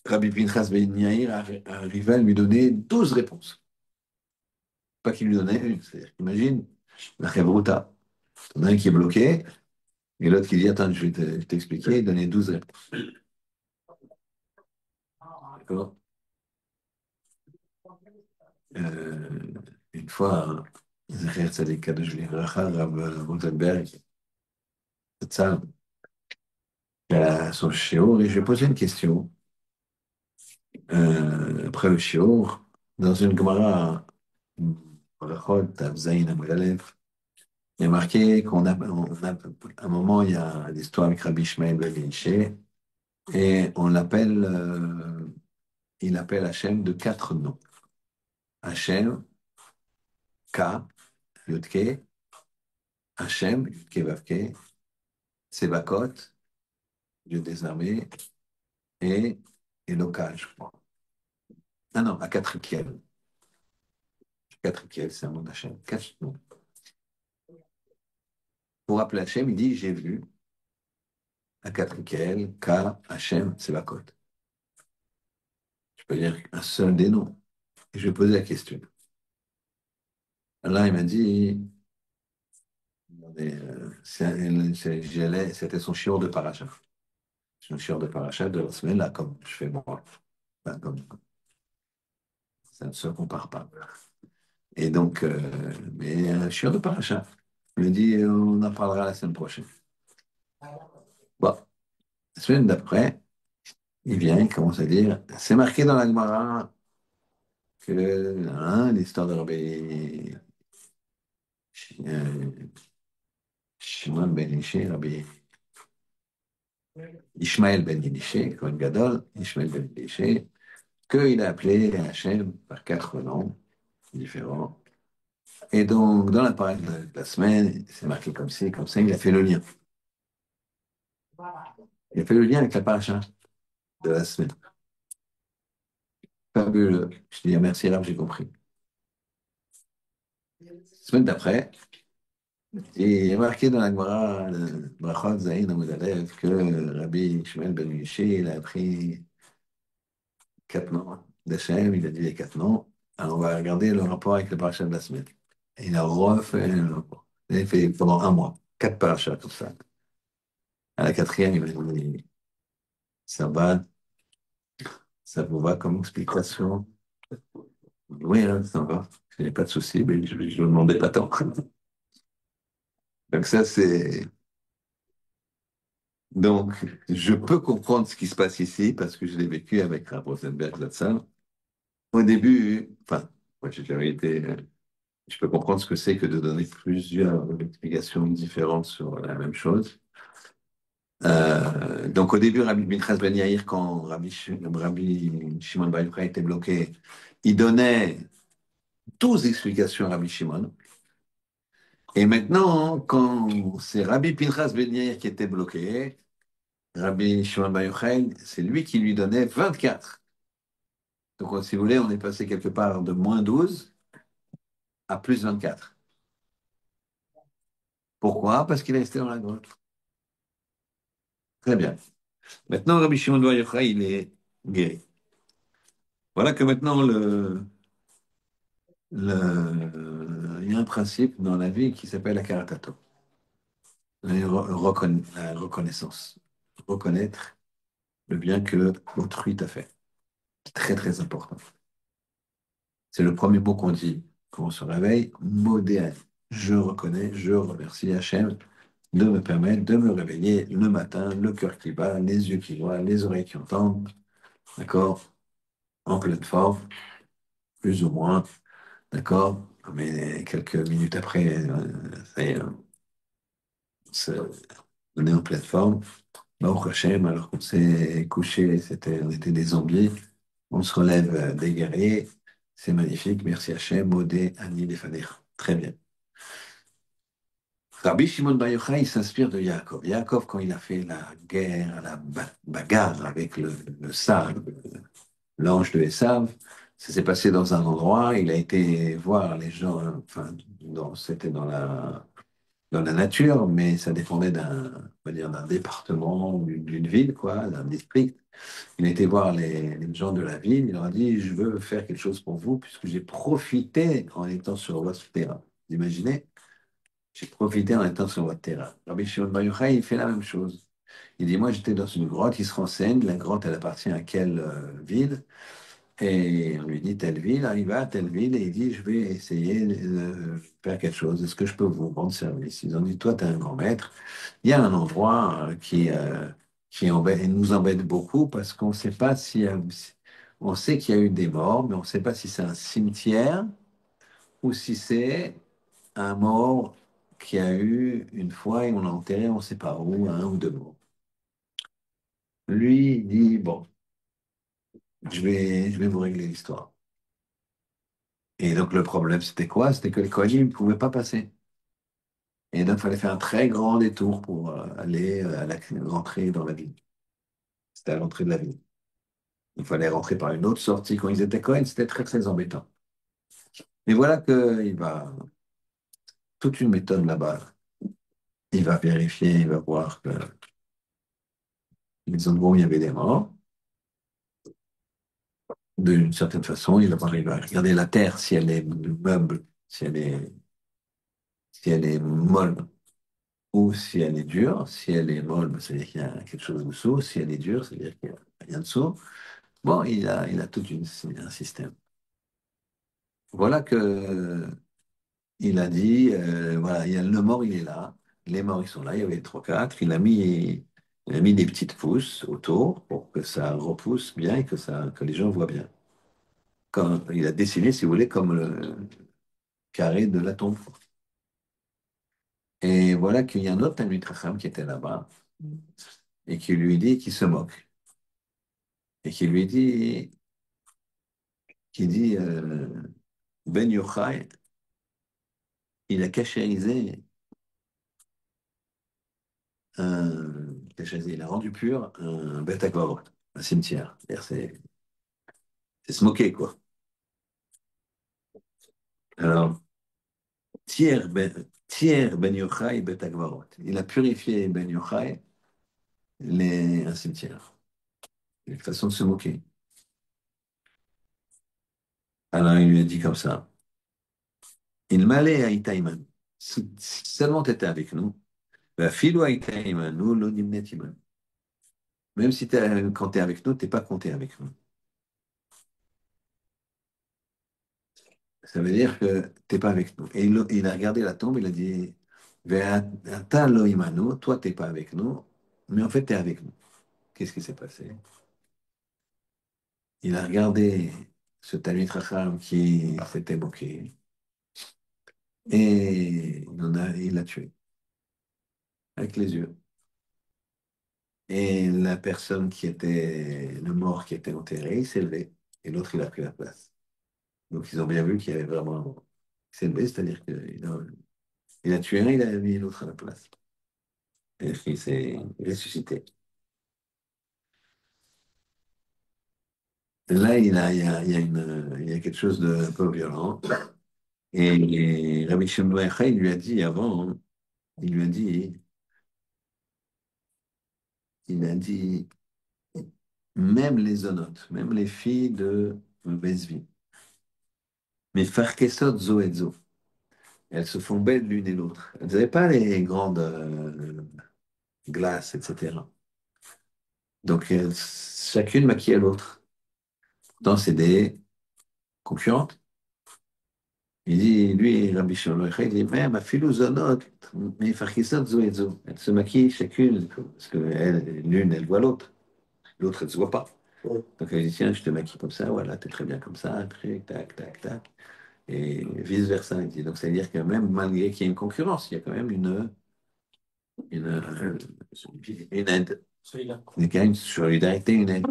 Rabbi Pinchas Ben Yair arrivait à lui donner 12 réponses. Pas qu'il lui donnait une. C'est-à-dire, imagine, la Chevruta. Il y en a un qui est bloqué et l'autre qui dit, attends, je vais t'expliquer, il donnait 12 réponses. D'accord. Euh, une fois, Zecher Tzadik Kadosh Livracha, Rav Rosenberg, ça, à son shiur, et je lui ai posé une question. Après le shiur, dans une Gemara, Brachot, Avzaïn, Amgalef, il y a marqué à un moment, il y a l'histoire avec Rabbi Ishmael Ben Yishe, et il appelle Hachem de quatre noms. Hachem, K, Yudke, Hachem, Yudke Vavke, Sebakot, Dieu des armées, et, et local, je crois. Ah non, à Katrikel. Katrikel, c'est un nom d'Hachem. Non. Pour appeler Hachem, il dit, j'ai vu à Katrikel, K, Hachem, c'est la côte. Je peux dire un seul des noms. Et je vais poser la question. Là, il m'a dit, c'était son chiot de paracha. Son chiot de paracha de la semaine, là, comme je fais moi. Enfin, ça ne se compare pas. Et donc, mais un chiot de paracha. Il me dit, on en parlera la semaine prochaine. Bon, la semaine d'après, il vient, il commence à dire, c'est marqué dans la Gemara que hein, l'histoire de Rabbi euh, Shimon ben Ishai, Rabbi Ishmael ben Ishai, Kohen Gadol, Ishmael ben Ishai, qu'il a appelé Hachem par quatre noms différents. Et donc, dans la parole de la semaine, c'est marqué comme ci, comme ça, il a fait le lien. Il a fait le lien avec la paracha de la semaine. Fabuleux. Je dis merci, là, j'ai compris. La semaine d'après, il est marqué dans la Gemara, le Brachot Zayin Amud Aleph, que Rabbi Shmuel ben Yushi, il a pris quatre noms d'Hachem, il a dit les quatre noms. Alors on va regarder le rapport avec le parachat de la semaine. Et il a refait le rapport. Il a fait pendant un mois, quatre parachats comme ça. À la quatrième, il m'a dit, ça va, ça vous va comme explication? Oui, hein, ça va. Il n'y a pas de souci, mais je ne demandais pas tant. Donc ça, c'est... Donc, je peux comprendre ce qui se passe ici parce que je l'ai vécu avec Rav Rosenberg Zatzal. Au début, enfin, moi j'ai jamais été, je peux comprendre ce que c'est que de donner plusieurs explications différentes sur la même chose. Donc au début, Rabbi Pinchas Ben Yair, quand Rabbi Shimon Bar Yochai était bloqué, il donnait 12 explications à Rabbi Shimon. Et maintenant, quand c'est Rabbi Pinchas Ben Yair qui était bloqué, Rabbi Shimon Bar Yochai, c'est lui qui lui donnait 24. Donc, si vous voulez, on est passé quelque part de -12 à +24. Pourquoi? Parce qu'il est resté dans la grotte. Très bien. Maintenant, Rabbi Shimon Bar Yochai, il est guéri. Voilà que maintenant, il y a un principe dans la vie qui s'appelle la karatato, la reconnaissance. Reconnaître le bien que autrui t'a fait. C'est très, très important. C'est le premier mot qu'on dit quand on se réveille. Modéane. Je reconnais, je remercie Hachem de me permettre de me réveiller le matin, le cœur qui bat, les yeux qui voient, les oreilles qui entendent, d'accord, en pleine forme, plus ou moins, d'accord, mais quelques minutes après, ça y est, on est en pleine forme. Baruch Hashem, alors qu'on s'est couché, on était des zombies, on se relève des guerriers, c'est magnifique, merci Hachem, Modé, Ani, Lefaner. Très bien. Rabbi Shimon Bar Yochai, il s'inspire de Yaakov. Yaakov, quand il a fait la guerre, la bagarre avec le sage, l'ange de Esav, ça s'est passé dans un endroit, il a été voir les gens, enfin, c'était dans la nature, mais ça dépendait on va dire, d'un département, ou d'une ville, quoi, d'un district. Il a été voir les gens de la ville, il leur a dit, je veux faire quelque chose pour vous, puisque j'ai profité en étant sur votre terrain. Vous imaginez? J'ai profité en étant sur votre terrain. Rabbi Shimon Bar Yochai, il fait la même chose. Il dit, moi j'étais dans une grotte, il se renseigne, la grotte elle appartient à quelle ville? Et on lui dit telle ville, il va à telle ville et il dit, je vais essayer de faire quelque chose, est-ce que je peux vous rendre service? Ils ont dit, toi tu es un grand maître, il y a un endroit qui nous embête beaucoup parce qu'on ne sait pas si... on sait qu'il y a eu des morts, mais on ne sait pas si c'est un cimetière ou si c'est un mort qui a eu une fois et on l'a enterré, on ne sait pas où, un ou deux morts. Lui, il dit, bon, je vais vous régler l'histoire. Et donc le problème, c'était quoi? C'était que les Kohanim ne pouvaient pas passer. Et donc il fallait faire un très grand détour pour aller à rentrer dans la ville. C'était à l'entrée de la ville. Il fallait rentrer par une autre sortie. Quand ils étaient Cohen, c'était très, très embêtant. Mais voilà qu'il va, toute une méthode là-bas. Il va vérifier, il va voir que les endroits où il y avait des morts, d'une certaine façon, il va regarder la terre, si elle est meuble, si elle est molle ou si elle est dure. Si elle est molle, ben, ça veut dire qu'il y a quelque chose dessous. Si elle est dure, ça veut dire qu'il n'y a rien dessous. Bon, il a un système. Voilà que il a dit, voilà, le mort, il est là. Les morts, ils sont là. Il y avait trois, quatre. Il a mis des petites pousses autour pour que ça repousse bien et que les gens voient bien. Quand, il a dessiné, si vous voulez, comme le carré de la tombe. Et voilà qu'il y a un autre Talmid Chacham qui était là-bas et qui lui dit, qui se moque, et qui lui dit, qui dit, Ben Yochai, il a cachérisé il a rendu pur un Beth Akbarot, un cimetière. C'est se moquer, quoi. Alors, Tier Ben Yochai Bet Akbarot. Il a purifié Ben Yochai un cimetière. Une façon de se moquer. Alors, il lui a dit comme ça. Il m'allait à Itaïman. Si seulement tu étais avec nous, bah, filo à Itaïman, nous, l'onimnet iman. Même si quand tu es avec nous, tu n'es pas compté avec nous. Ça veut dire que tu n'es pas avec nous. Et il a regardé la tombe, il a dit, Ve'ata lo imanu, toi, tu n'es pas avec nous, mais en fait, tu es avec nous. Qu'est-ce qui s'est passé? Il a regardé ce Talmid Chacham qui s'était moqué et il l'a tué avec les yeux. Et la personne qui était, le mort qui était enterré, il s'est levé et l'autre, il a pris la place. Donc, ils ont bien vu qu'il y avait vraiment. Il s'est levé, c'est-à-dire il a tué un, il a mis l'autre à la place. Et il s'est ressuscité. Et là, il y a quelque chose de un peu violent. Et Rabbi Shimon Bar Yochai, il lui a dit avant, hein, il lui a dit, il a dit, même les zonotes, même les filles de Besvi, mais Farkesot zo et zo, elles se font belles l'une et l'autre. Elles n'avaient pas les grandes glaces, etc. Donc, chacune maquillait l'autre. Pourtant, c'est des concurrentes. Il dit, lui, Rabbi Shimon Bar Yochai, il dit, même, ma philosonote, mais Farkesot zo et zo. Elles se maquillent chacune, parce que l'une, elle voit l'autre. L'autre, elle ne se voit pas. Donc elle dit, tiens, je te maquille comme ça, voilà, t'es très bien comme ça, tac, tac, tac, tac. Et vice-versa. Il dit. Donc ça veut dire que même malgré qu'il y ait une concurrence, il y a quand même une, une aide. Il y a quand même une solidarité, une aide.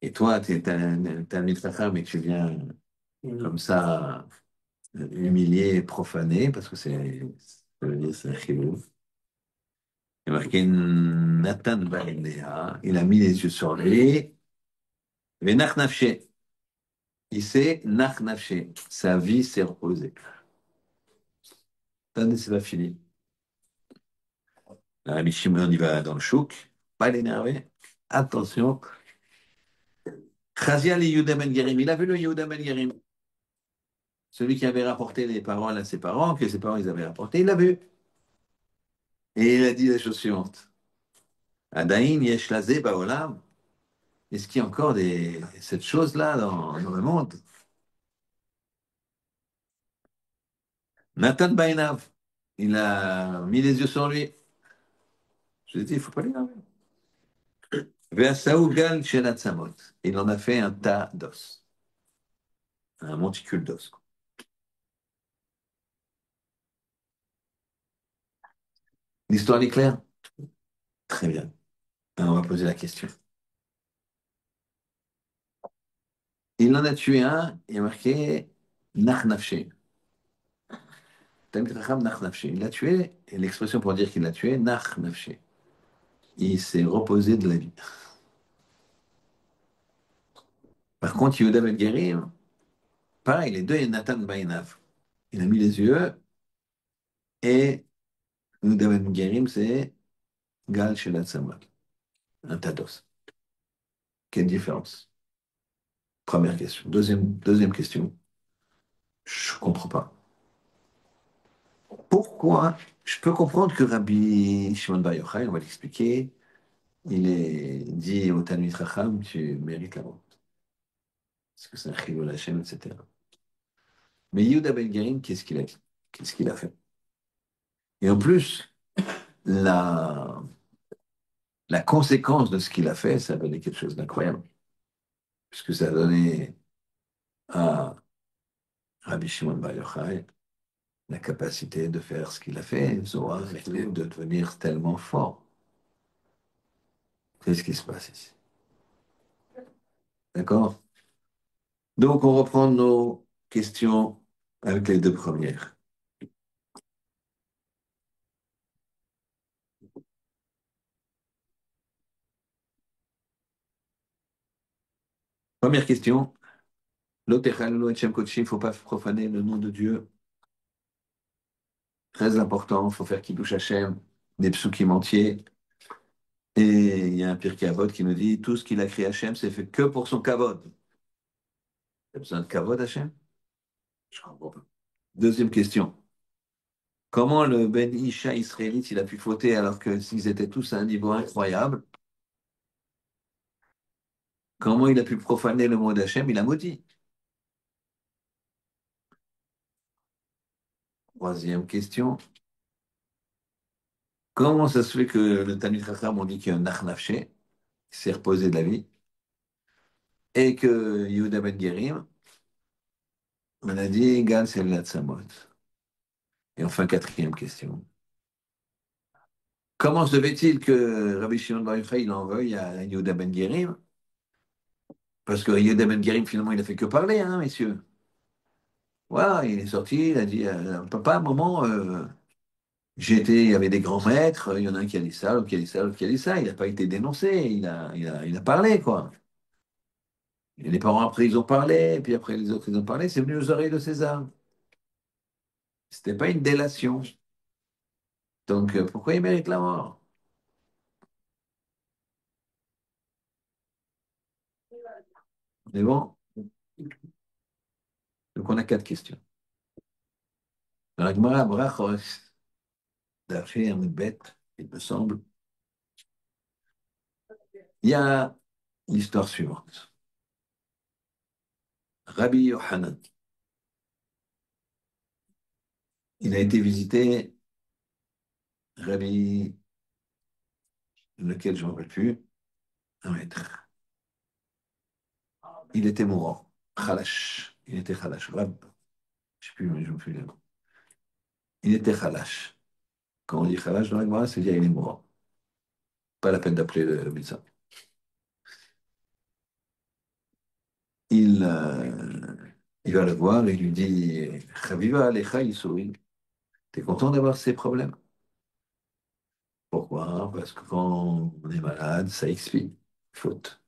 Et toi, t'as un mitzvah, mais tu viens comme ça humilier, profaner, parce que ça veut dire c'est un chilou. Il y a marqué Nathan Barinea, il a mis les yeux sur lui, Venach Nafshe. Il s'est nach nafshe. Sa vie s'est reposée. Attendez, c'est pas fini. Rabbi Shimon, il va dans le chouk. Pas l'énerver. Attention. Chazia le Yehuda ben Gerim. Il a vu le Yehuda ben Gerim. Celui qui avait rapporté les paroles à ses parents, que ses parents ils avaient rapporté, il l'a vu. Et il a dit la chose suivante. Adain yesh lazé baolam. Est-ce qu'il y a encore cette chose-là dans le monde? Nathan Bainav. Il a mis les yeux sur lui. Je lui ai dit, il ne faut pas l'énerver. Ve'asaou gal shel atzamot. Il en a fait un tas d'os, un monticule d'os. L'histoire est claire? Très bien. Alors, on va poser la question. Il en a tué un, il a marqué Nach Nafshe. Talmid Chacham Nach Nafshe. Il l'a tué, et l'expression pour dire qu'il l'a tué, Nach Nafshe. Il s'est reposé de la vie. Par contre, Yehuda Ben Guérim, pareil, les deux, il y a Nathan Bainav. Il a mis les yeux et Yehuda Ben Guérim, c'est Gal Shelat Samad, un Tados. Quelle différence? Première question. Deuxième question. Je comprends pas. Pourquoi? Je peux comprendre que Rabbi Shimon Bar Yochai, on va l'expliquer, il est dit au Talmid Chacham, tu mérites la mort. Parce que c'est un chilul Hashem, etc. Mais Yehuda Ben Guérim, qu'est-ce qu'il a dit? Qu'est-ce qu'il a fait? Et en plus, la, la conséquence de ce qu'il a fait, ça a donné quelque chose d'incroyable. Puisque ça a donné à Rabbi Shimon Bar Yochai la capacité de faire ce qu'il a fait, Zohar, et tout, de devenir tellement fort. Qu'est-ce qui se passe ici? D'accord? Donc, on reprend nos questions avec les deux premières. Première question. L'Otechal, Shem Kodesh, il ne faut pas profaner le nom de Dieu. Très important, il faut faire Kiddush Hashem, des psukim entiers. Et il y a un Pirkei Avot qui nous dit tout ce qu'il a créé Hashem, c'est fait que pour son kavod. Il a besoin de kavod Hashem? Je comprends pas. Deuxième question. Comment le Ben Isha israélite, il a pu fauter alors que s'ils étaient tous à un niveau incroyable? Comment il a pu profaner le mot d'Hachem? Il a maudit. Troisième question. Comment ça se fait que le Talmud Chacham, on dit qu'il y a un Nach Nafshé, qui s'est reposé de la vie, et que Yehuda Ben Gerim, on a dit, égal, c'est le Latsamot. Et enfin, quatrième question. Comment se fait-il que Rabbi Shimon Bar Yochai, il en veuille à Yehuda Ben Gerim? Parce que Yehuda Ben Gerim, finalement, il a fait que parler, hein, messieurs. Voilà, il est sorti, il a dit, papa, maman, il y avait des grands maîtres, il y en a un qui a dit ça, l'autre qui a dit ça, l'autre qui a dit ça. Il n'a pas été dénoncé, il a parlé, quoi. Et les parents, après, ils ont parlé, et puis après, les autres, ils ont parlé. C'est venu aux oreilles de César. C'était pas une délation. Donc, pourquoi il mérite la mort? Mais bon, donc on a quatre questions. Dans la Gemara, Brachos, d'Archer, bête, il me semble, il y a l'histoire suivante. Rabbi Yohanan, il a été visité, Rabbi, lequel je ne me rappelle plus, un maître. Il était mourant, Khalash. Il était Khalash. Rab, je ne sais plus, mais je me souviens. Il était Khalash. Quand on dit Khalash dans la Gemara, c'est dire il est mourant. Pas la peine d'appeler le médecin. Il, euh, il va le voir et il lui dit Chaviva Alecha, il sourit. T'es content d'avoir ces problèmes? Pourquoi? Parce que quand on est malade, ça expie. Faute.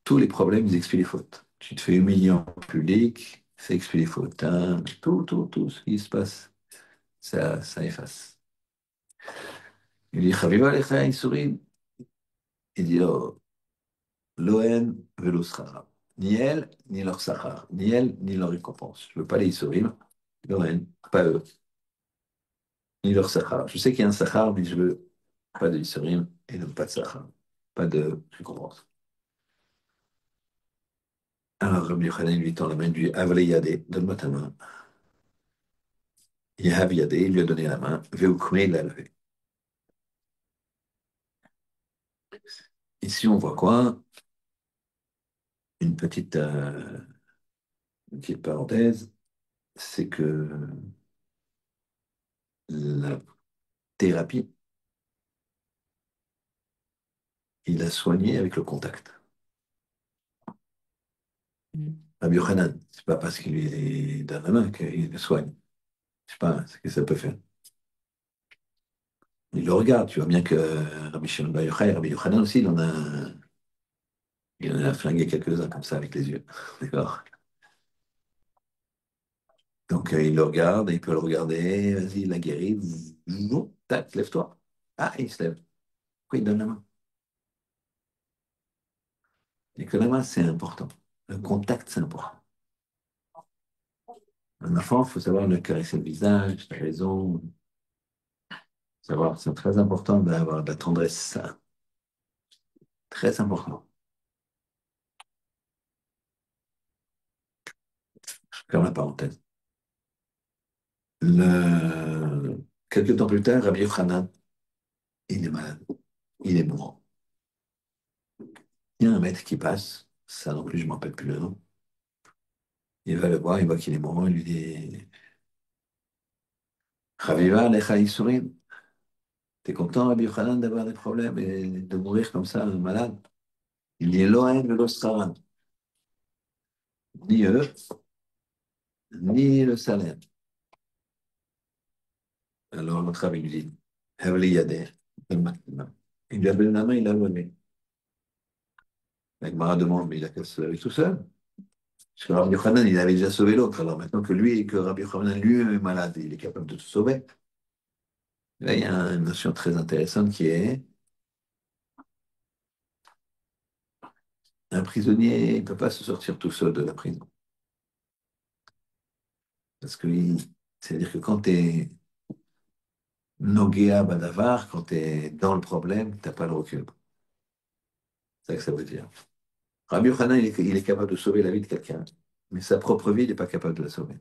Tous les problèmes, ils expient les fautes. Tu te fais humilier en public, ça expie les fautes, hein. Tout ce qui se passe, ça efface. Il dit Chaviva Alecha, il sourit. Il dit oh, Loen velo schara. Ni elle, ni leur sahar. Ni elle, ni leur récompense. Je ne veux pas les sourire. Loen, pas eux. Ni leur sahar. Je sais qu'il y a un sahar, mais je veux pas de Isurim et donc pas de sahar. Pas de récompense. Alors Rabbi Yochanan lui tend la main, lui dit Avale yadé, donne-moi ta main. Yahav yadé, il lui a donné la main. Veukme, il l'a levé. Ici, on voit quoi? Une petite parenthèse, c'est que la thérapie, il a soigné avec le contact. Rabbi Yochanan, c'est pas parce qu'il lui donne la main qu'il le soigne. Je sais pas ce que ça peut faire. Il le regarde, tu vois bien que Rabbi Shimon Bar Yochai, Rabbi Yochanan aussi, Il en a flingué quelques-uns comme ça avec les yeux. D'accord? Donc il le regarde, il peut le regarder, vas-y, il l'a guéri. Tac, lève-toi. Ah, il se lève. Pourquoi il donne la main? Et que la main, c'est important. Le contact, c'est important. Un enfant, il faut savoir le caresser le visage, la raison. Savoir, c'est très important d'avoir de la tendresse. Ça. Très important. Je ferme la parenthèse. Quelques temps plus tard, Rabbi Yochanan, il est malade. Il est mourant. Il y a un maître qui passe, ça non plus, je ne me rappelle plus le nom. Il va le voir, il voit qu'il est mourant, il lui dit Chaviva lecha isurim. T'es content, Rabbi Yochanan, d'avoir des problèmes et de mourir comme ça, malade? Il dit Elohim velo scharan. Ni eux, ni le salaire. Alors l'autre rabbi lui dit Havli yadeh. Il lui a donné la main, il l'a levé. La Gemara demande, mais il a qu'à se laver tout seul. Parce que Rabbi Yochanan, il avait déjà sauvé l'autre. Alors maintenant que lui, que Rabbi Yochanan lui-même est malade, il est capable de te sauver. Là, il y a une notion très intéressante qui est un prisonnier, il ne peut pas se sortir tout seul de la prison. Parce que c'est-à-dire que quand tu es Nogea Badavar, quand tu es dans le problème, tu n'as pas le recul. C'est ça que ça veut dire. Rabbi Yochanan, il est capable de sauver la vie de quelqu'un, mais sa propre vie, il n'est pas capable de la sauver.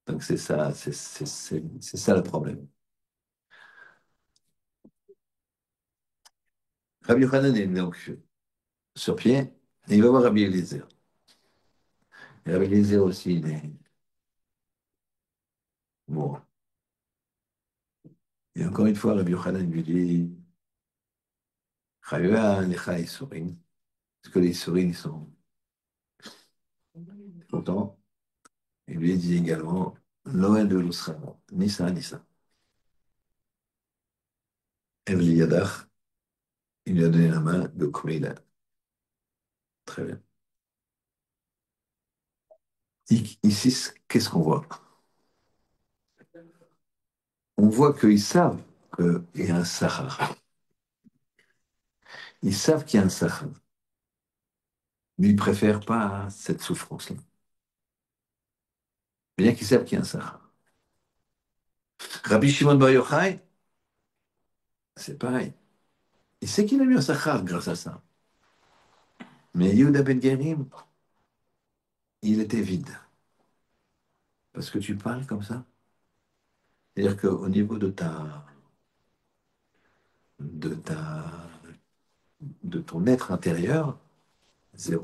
Donc c'est ça, c'est ça le problème. Rabbi Yochanan est donc sur pied, et il va voir Rabbi Eliezer. Et Rabbi Eliezer aussi, il est bon. Et encore une fois, Rabbi Yochanan lui dit, Chayva lecha isurim. Parce que les isurim, ils sont contents. Il lui dit également, Noël de l'Usrama, ni ça, ni ça. Evli Yadach, il lui a donné la main de Kouila. Très bien. Ici, qu'est-ce qu'on voit? On voit qu'ils savent qu'il y a un Sahara. Ils savent qu'il y a un Sahara. Mais ils ne préfèrent pas cette souffrance-là. Bien qu'ils savent qu'il y a un Sahara. Rabbi Shimon Bar Yochai, c'est pareil. Il sait qu'il a eu un Sahara grâce à ça. Mais Yehuda Ben Gerim, il était vide. Parce que tu parles comme ça. C'est-à-dire qu'au niveau de ta, de ton être intérieur, zéro.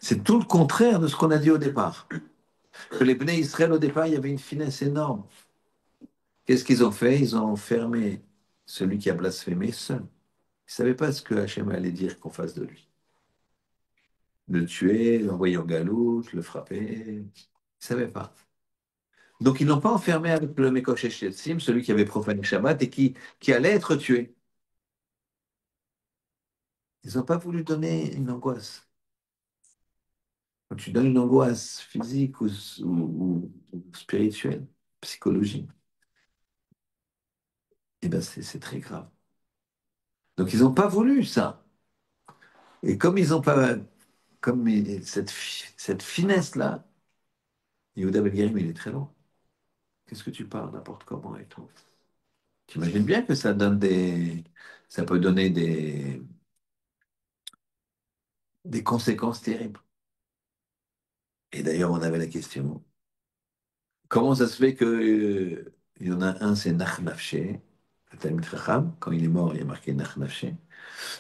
C'est tout le contraire de ce qu'on a dit au départ. Que les Bnei Israël, au départ, il y avait une finesse énorme. Qu'est-ce qu'ils ont fait? Ils ont enfermé celui qui a blasphémé seul. Ils ne savaient pas ce que Hachem allait dire qu'on fasse de lui. Le tuer, l'envoyer en galoute, le frapper. Ils ne savaient pas. Donc, ils ne l'ont pas enfermé avec le Mekosh Sim, celui qui avait profané Shabbat et qui allait être tué. Ils n'ont pas voulu donner une angoisse. Quand tu donnes une angoisse physique ou spirituelle, psychologique, eh ben c'est très grave. Donc ils n'ont pas voulu ça. Et comme ils n'ont pas, comme cette finesse-là, Yehuda Ben Guérim, il est très long. Qu'est-ce que tu parles n'importe comment et tout. Tu imagines bien que ça peut donner des conséquences terribles. Et d'ailleurs, on avait la question, comment ça se fait que, il y en a un, c'est Nach Nafshé, le Talmid Chacham, quand il est mort, il y a marqué Nach Nafshé.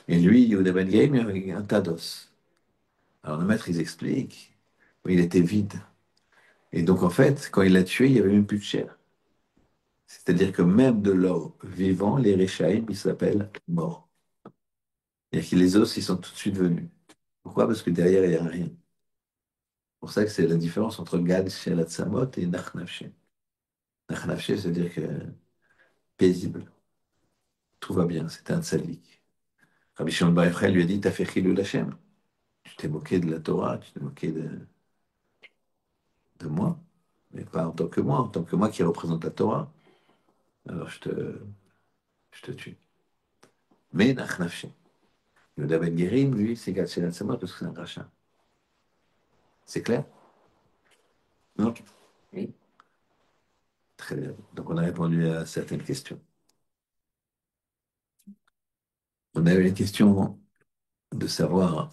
Et lui, Yehuda Ben Gaim, il avait un tas d'os. Alors le maître, ils expliquent, il était vide. Et donc en fait, quand il l'a tué, il n'y avait même plus de chair. C'est-à-dire que même de l'or vivant, les Réchaïm, ils s'appellent morts. C'est-à-dire que les os, ils sont tout de suite venus. Pourquoi? Parce que derrière, il n'y a rien. C'est pour ça que c'est la différence entre Gad Shelat Samot et Nach Nafshé. Nach Nafshé, c'est-à-dire que paisible. Tout va bien, c'est un tzaddik. Rabbi Shimon Bar Yochai lui a dit, t'as fait Chilul Hashem. Tu t'es moqué de la Torah, tu t'es moqué de moi, mais pas en tant que moi qui représente la Torah. Alors je te tue. Mais Nachnafshi. Yehuda Ben Guérim, lui, c'est Gatchelat Samot parce que c'est un rachat. C'est clair? Non? Oui. Très bien. Donc on a répondu à certaines questions. On a eu une question de savoir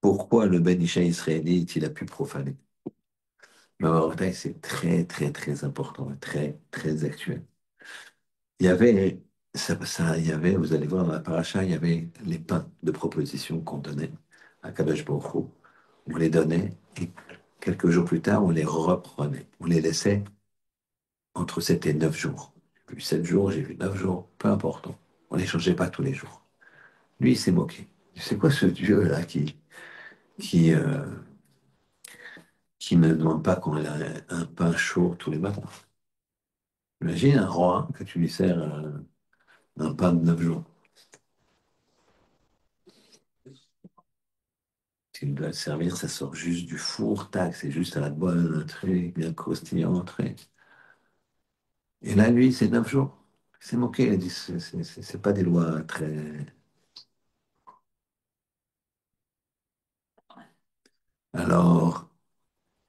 pourquoi le Ben Isha israélite il a pu profaner. Mais en vrai, c'est très, très, très important, et très, très actuel. Il y avait, il y avait, vous allez voir dans la paracha, il y avait les pains de proposition qu'on donnait à Kadosh Baruch Hu. On les donnait et quelques jours plus tard, on les reprenait. On les laissait entre 7 et 9 jours. J'ai vu 7 jours, j'ai vu 9 jours, peu importe. On ne les changeait pas tous les jours. Lui, il s'est moqué. C'est quoi ce Dieu-là qui, euh, qui ne demande pas qu'on ait un pain chaud tous les matins? Imagine un roi que tu lui sers un pain de 9 jours. Tu dois le servir, ça sort juste du four, tac, c'est juste à la bonne, un truc bien croustillant, un truc. Et là, lui, c'est 9 jours. Il s'est moqué, il a dit, c'est pas des lois très... Alors,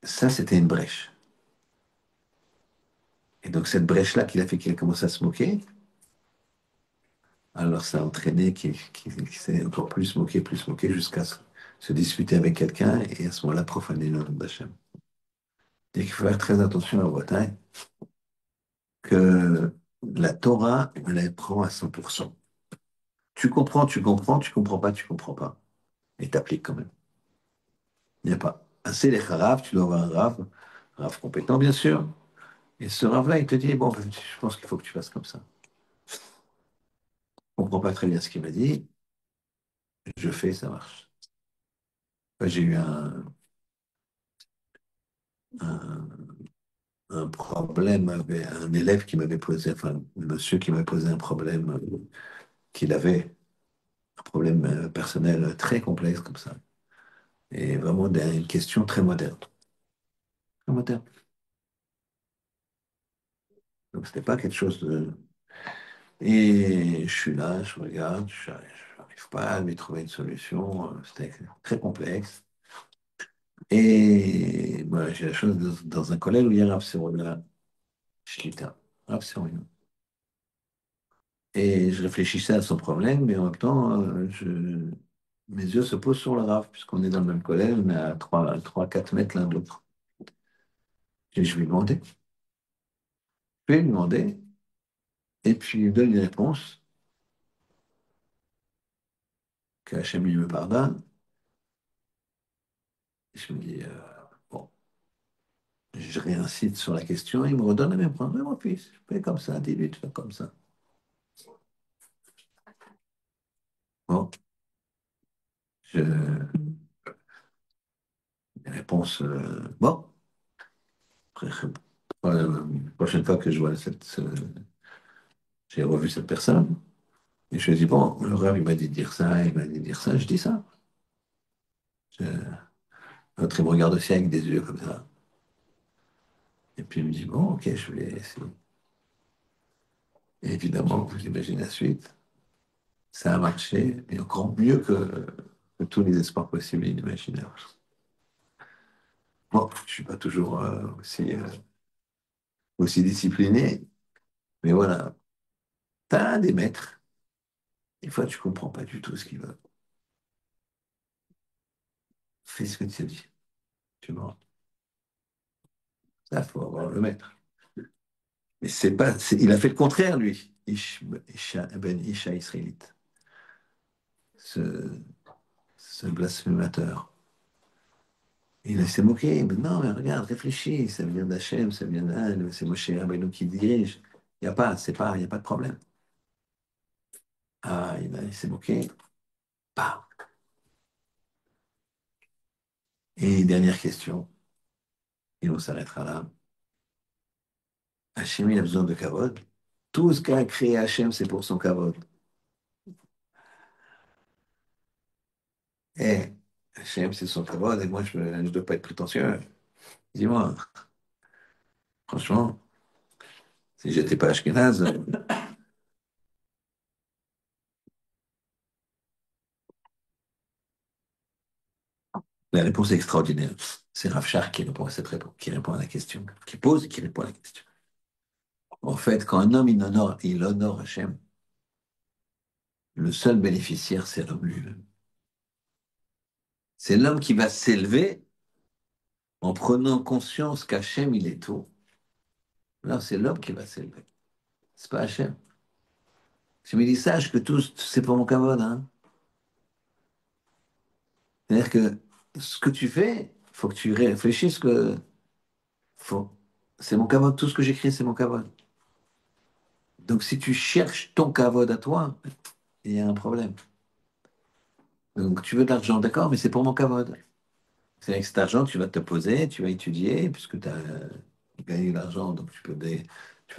ça, c'était une brèche. Et donc, cette brèche-là qu'il a fait qu'il a commencé à se moquer, alors ça a entraîné qu'il s'est encore plus moqué, jusqu'à se disputer avec quelqu'un et à ce moment-là, profaner le nom d'Hachem. Et qu'il faut faire très attention à Bretagne, que la Torah, on la prend à 100%. Tu comprends pas, tu comprends pas. Et t'appliques quand même. Il n'y a pas. Assez les Rav, tu dois avoir un Rav compétent, bien sûr. Et ce Rav-là, il te dit, bon, je pense qu'il faut que tu fasses comme ça. Je comprends pas très bien ce qu'il m'a dit, je fais, ça marche. Moi, j'ai eu un, un problème avec un élève qui m'avait posé, enfin, un monsieur qui m'avait posé un problème qu'il avait, un problème personnel très complexe comme ça. Et vraiment une question très moderne. Très moderne. Donc, c'était pas quelque chose de. Et je suis là, je regarde, je n'arrive pas à lui trouver une solution. C'était très complexe. Et voilà, j'ai la chance dans un collège où il y a Rav Seroula Shlita. Rav Seroula. Et je réfléchissais à son problème, mais en même temps, mes yeux se posent sur le Rav, puisqu'on est dans le même collège, mais à 4 mètres l'un de l'autre. Et je lui ai demandé. Je lui ai demandé, et puis il me donne une réponse, que Hachem lui me pardonne. Et je me dis, bon. Je réincite sur la question, il me redonne la même réponse. Mais mon fils, fais comme ça, dis-lui de faire comme ça. Bon, je... réponse, bon. Après, la prochaine fois que je vois j'ai revu cette personne, et je lui ai dit, bon, le rêve, il m'a dit de dire ça, il m'a dit de dire ça, je dis ça. Je... L'autre, il me regarde aussi avec des yeux comme ça. Et puis il me dit, bon, ok, je vais essayer. Et évidemment, vous imaginez la suite. Ça a marché, et encore mieux que tous les espoirs possibles et inimaginables. Bon, je ne suis pas toujours aussi discipliné, mais voilà, tu as des maîtres. Des fois, tu ne comprends pas du tout ce qu'ils veulent. Fais ce que tu as dit. Tu vois. Ça, il faut avoir le maître. Mais c'est pas, il a fait le contraire, lui. Ben Isha israélite. Ce, ce blasphémateur. Il s'est moqué. Mais non, mais regarde, réfléchis. Ça vient d'Hachem, ça vient d'Anne. C'est Moshe Rabbeinu qui dirige. Il n'y a pas, c'est pas, il y a pas de problème. Ah, il s'est moqué. Bah. Et dernière question. Et on s'arrêtera là. Hachem, il a besoin de kavod. Tout ce qu'a créé Hachem, c'est pour son kavod. Eh, Hachem, c'est son kavod, et moi, je ne dois pas être prétentieux. Dis-moi, franchement, si j'étais pas Ashkenaz, la réponse est extraordinaire. C'est Rav Shach qui répond à cette réponse, qui répond à la question, qui pose et qui répond à la question. En fait, quand un homme il honore Hachem, le seul bénéficiaire, c'est l'homme lui-même. C'est l'homme qui va s'élever en prenant conscience qu'Hachem, il est tout. Là, c'est l'homme qui va s'élever. C'est pas Hachem. Je me dis, sache que tout, c'est pour mon kavod, hein. C'est-à-dire que ce que tu fais, faut que tu réfléchisses que faut, c'est mon kavod. Tout ce que j'écris, c'est mon kavod. Donc, si tu cherches ton kavod à toi, il y a un problème. Donc, tu veux de l'argent, d'accord, mais c'est pour mon kavod. C'est avec cet argent, tu vas te poser, tu vas étudier, puisque tu as gagné de l'argent, donc tu peux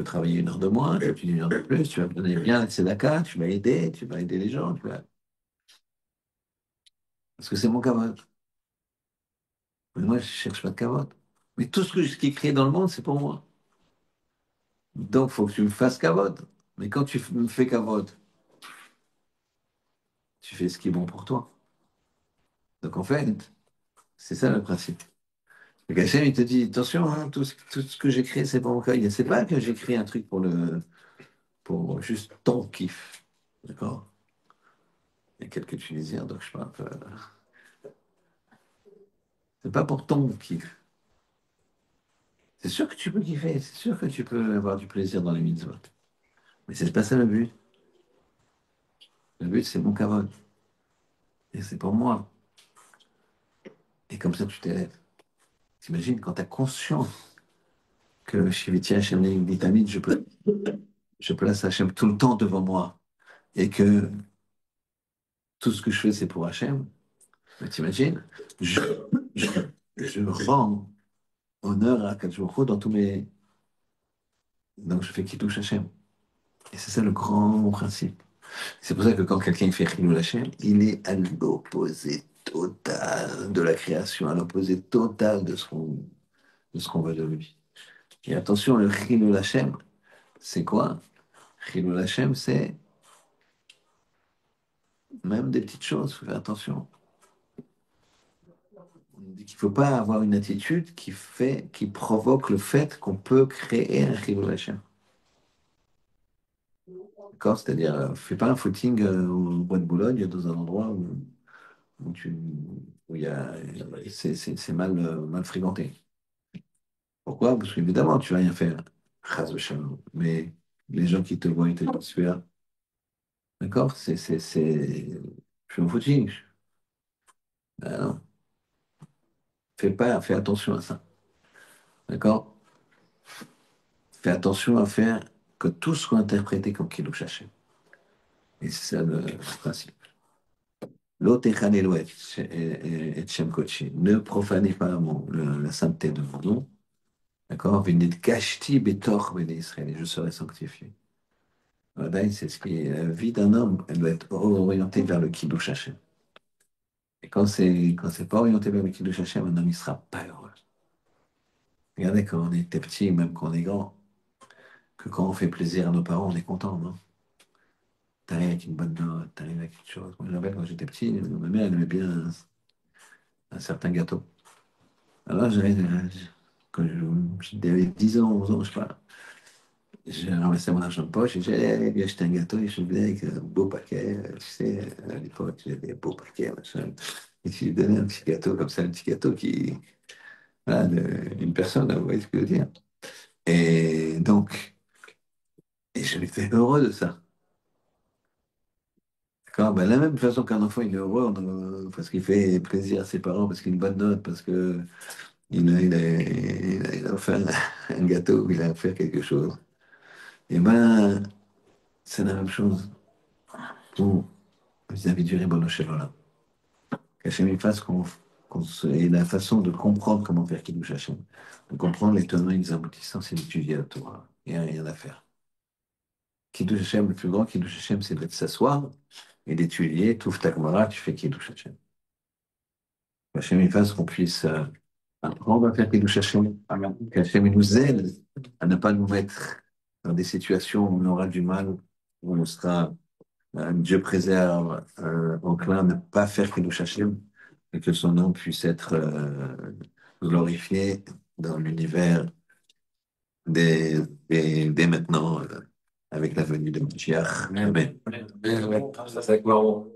travailler 1 heure de moins, tu étudier 1 heure de plus, tu vas me donner bien la tzedaka, tu vas aider les gens, parce que c'est mon kavod. Mais moi, je cherche pas de kavod. Mais tout ce qui est créé dans le monde, c'est pour moi. Donc, il faut que tu me fasses kavod. Mais quand me fais kavod, tu fais ce qui est bon pour toi. Donc, en fait, c'est ça le principe. Le Hachem, il te dit, attention, hein, tout ce que j'ai créé, c'est pour mon kavod. C'est pas que j'ai créé un truc pour juste ton kiff. D'accord? Il y a quelques Tunisiens, donc je parle un peu. C'est pas pour ton kiff. C'est sûr que tu peux kiffer, c'est sûr que tu peux avoir du plaisir dans les mitzvot. Mais c'est pas ça le but. Le but, c'est mon kavod. Et c'est pour moi. Et comme ça, tu t'élèves. T'imagines quand tu as conscience que Shiviti Hashem Vitamine, je place Hashem tout le temps devant moi et que tout ce que je fais, c'est pour Hashem. Mais t'imagines, je, je, je rends honneur à Kadosh Baruch Hu dans tous mes. Donc je fais Kiddush Hashem. Et c'est ça le grand principe. C'est pour ça que quand quelqu'un fait Chilul Hashem, il est à l'opposé total de la création, à l'opposé total de ce qu'on veut de lui. Et attention, le Chilul Hashem, c'est quoi? Chilul Hashem, c'est même des petites choses, il faut faire attention. On dit qu'il ne faut pas avoir une attitude qui provoque le fait qu'on peut créer un Chilul Hashem. D'accord? C'est-à-dire, fais pas un footing au bois de Boulogne dans un endroit où tu, où il y a, c'est mal fréquenté. Pourquoi? Parce qu'évidemment, tu vas rien faire. Chas v'shalom. Mais les gens qui te voient, ils te disent, celui-là, d'accord? Je suis un footing. Ah non, fais attention à ça. D'accord? Fais attention à faire que tout soit interprété comme Kiddush Hashem. Et c'est ça le principe. L'otechanelo et Shem Kodesh. Ne profanez pas la sainteté de mon nom. D'accord? Venez kashti betor bene Israël. Et je serai sanctifié. Voilà, c'est ce qui est la vie d'un homme. Elle doit être orientée vers le Kiddush Hashem. Et quand c'est pas orienté vers le Kiddush Hashem, un homme, il sera pas heureux. Regardez, quand on était petit, même quand on est grand, que quand on fait plaisir à nos parents, on est content, non? T'arrives avec une bonne note, t'arrives avec quelque chose. Moi, je me rappelle quand j'étais petit, ma mère, elle aimait bien un certain gâteau. Alors, quand j'avais 10 ans, 11 ans, je sais pas, j'ai ramassé mon argent de poche et j'ai lui acheté un gâteau et je venais avec un beau paquet. Tu sais, à l'époque, j'avais des beaux paquets, machin. Et tu lui donnais un petit gâteau comme ça, un petit gâteau voilà, une personne, vous voyez ce que je veux dire. Et donc, et je m'étais heureux de ça. D'accord? Ben, de la même façon qu'un enfant, il est heureux parce qu'il fait plaisir à ses parents, parce qu'il a une bonne note, parce que il a fait un gâteau, il a fait quelque chose. Et ben, c'est la même chose pour vis-à-vis du Ribono Shel Olam. Qu'Hachem il fasse et la façon de comprendre comment faire Kiddush Hashem, de comprendre les tenants et les aboutissants, c'est d'étudier la Torah. Il n'y a rien à faire. Kiddush Hashem, le plus grand Kiddush Hashem, c'est de s'asseoir et d'étudier. Tu ouvres ta Gemara, tu fais Kiddush Hashem. Qu'Hachem il fasse qu'on puisse apprendre à faire Kiddush Hashem. Amen. Qu'Hachem il nous aide à ne pas nous mettre dans des situations où on aura du mal, où on sera, Dieu préserve, enclin à ne pas faire Kiddush Hashem, et que son nom puisse être glorifié dans l'univers dès, dès maintenant, avec la venue de Mashiach. Amen. Amen. Ça, c'est avec Marron.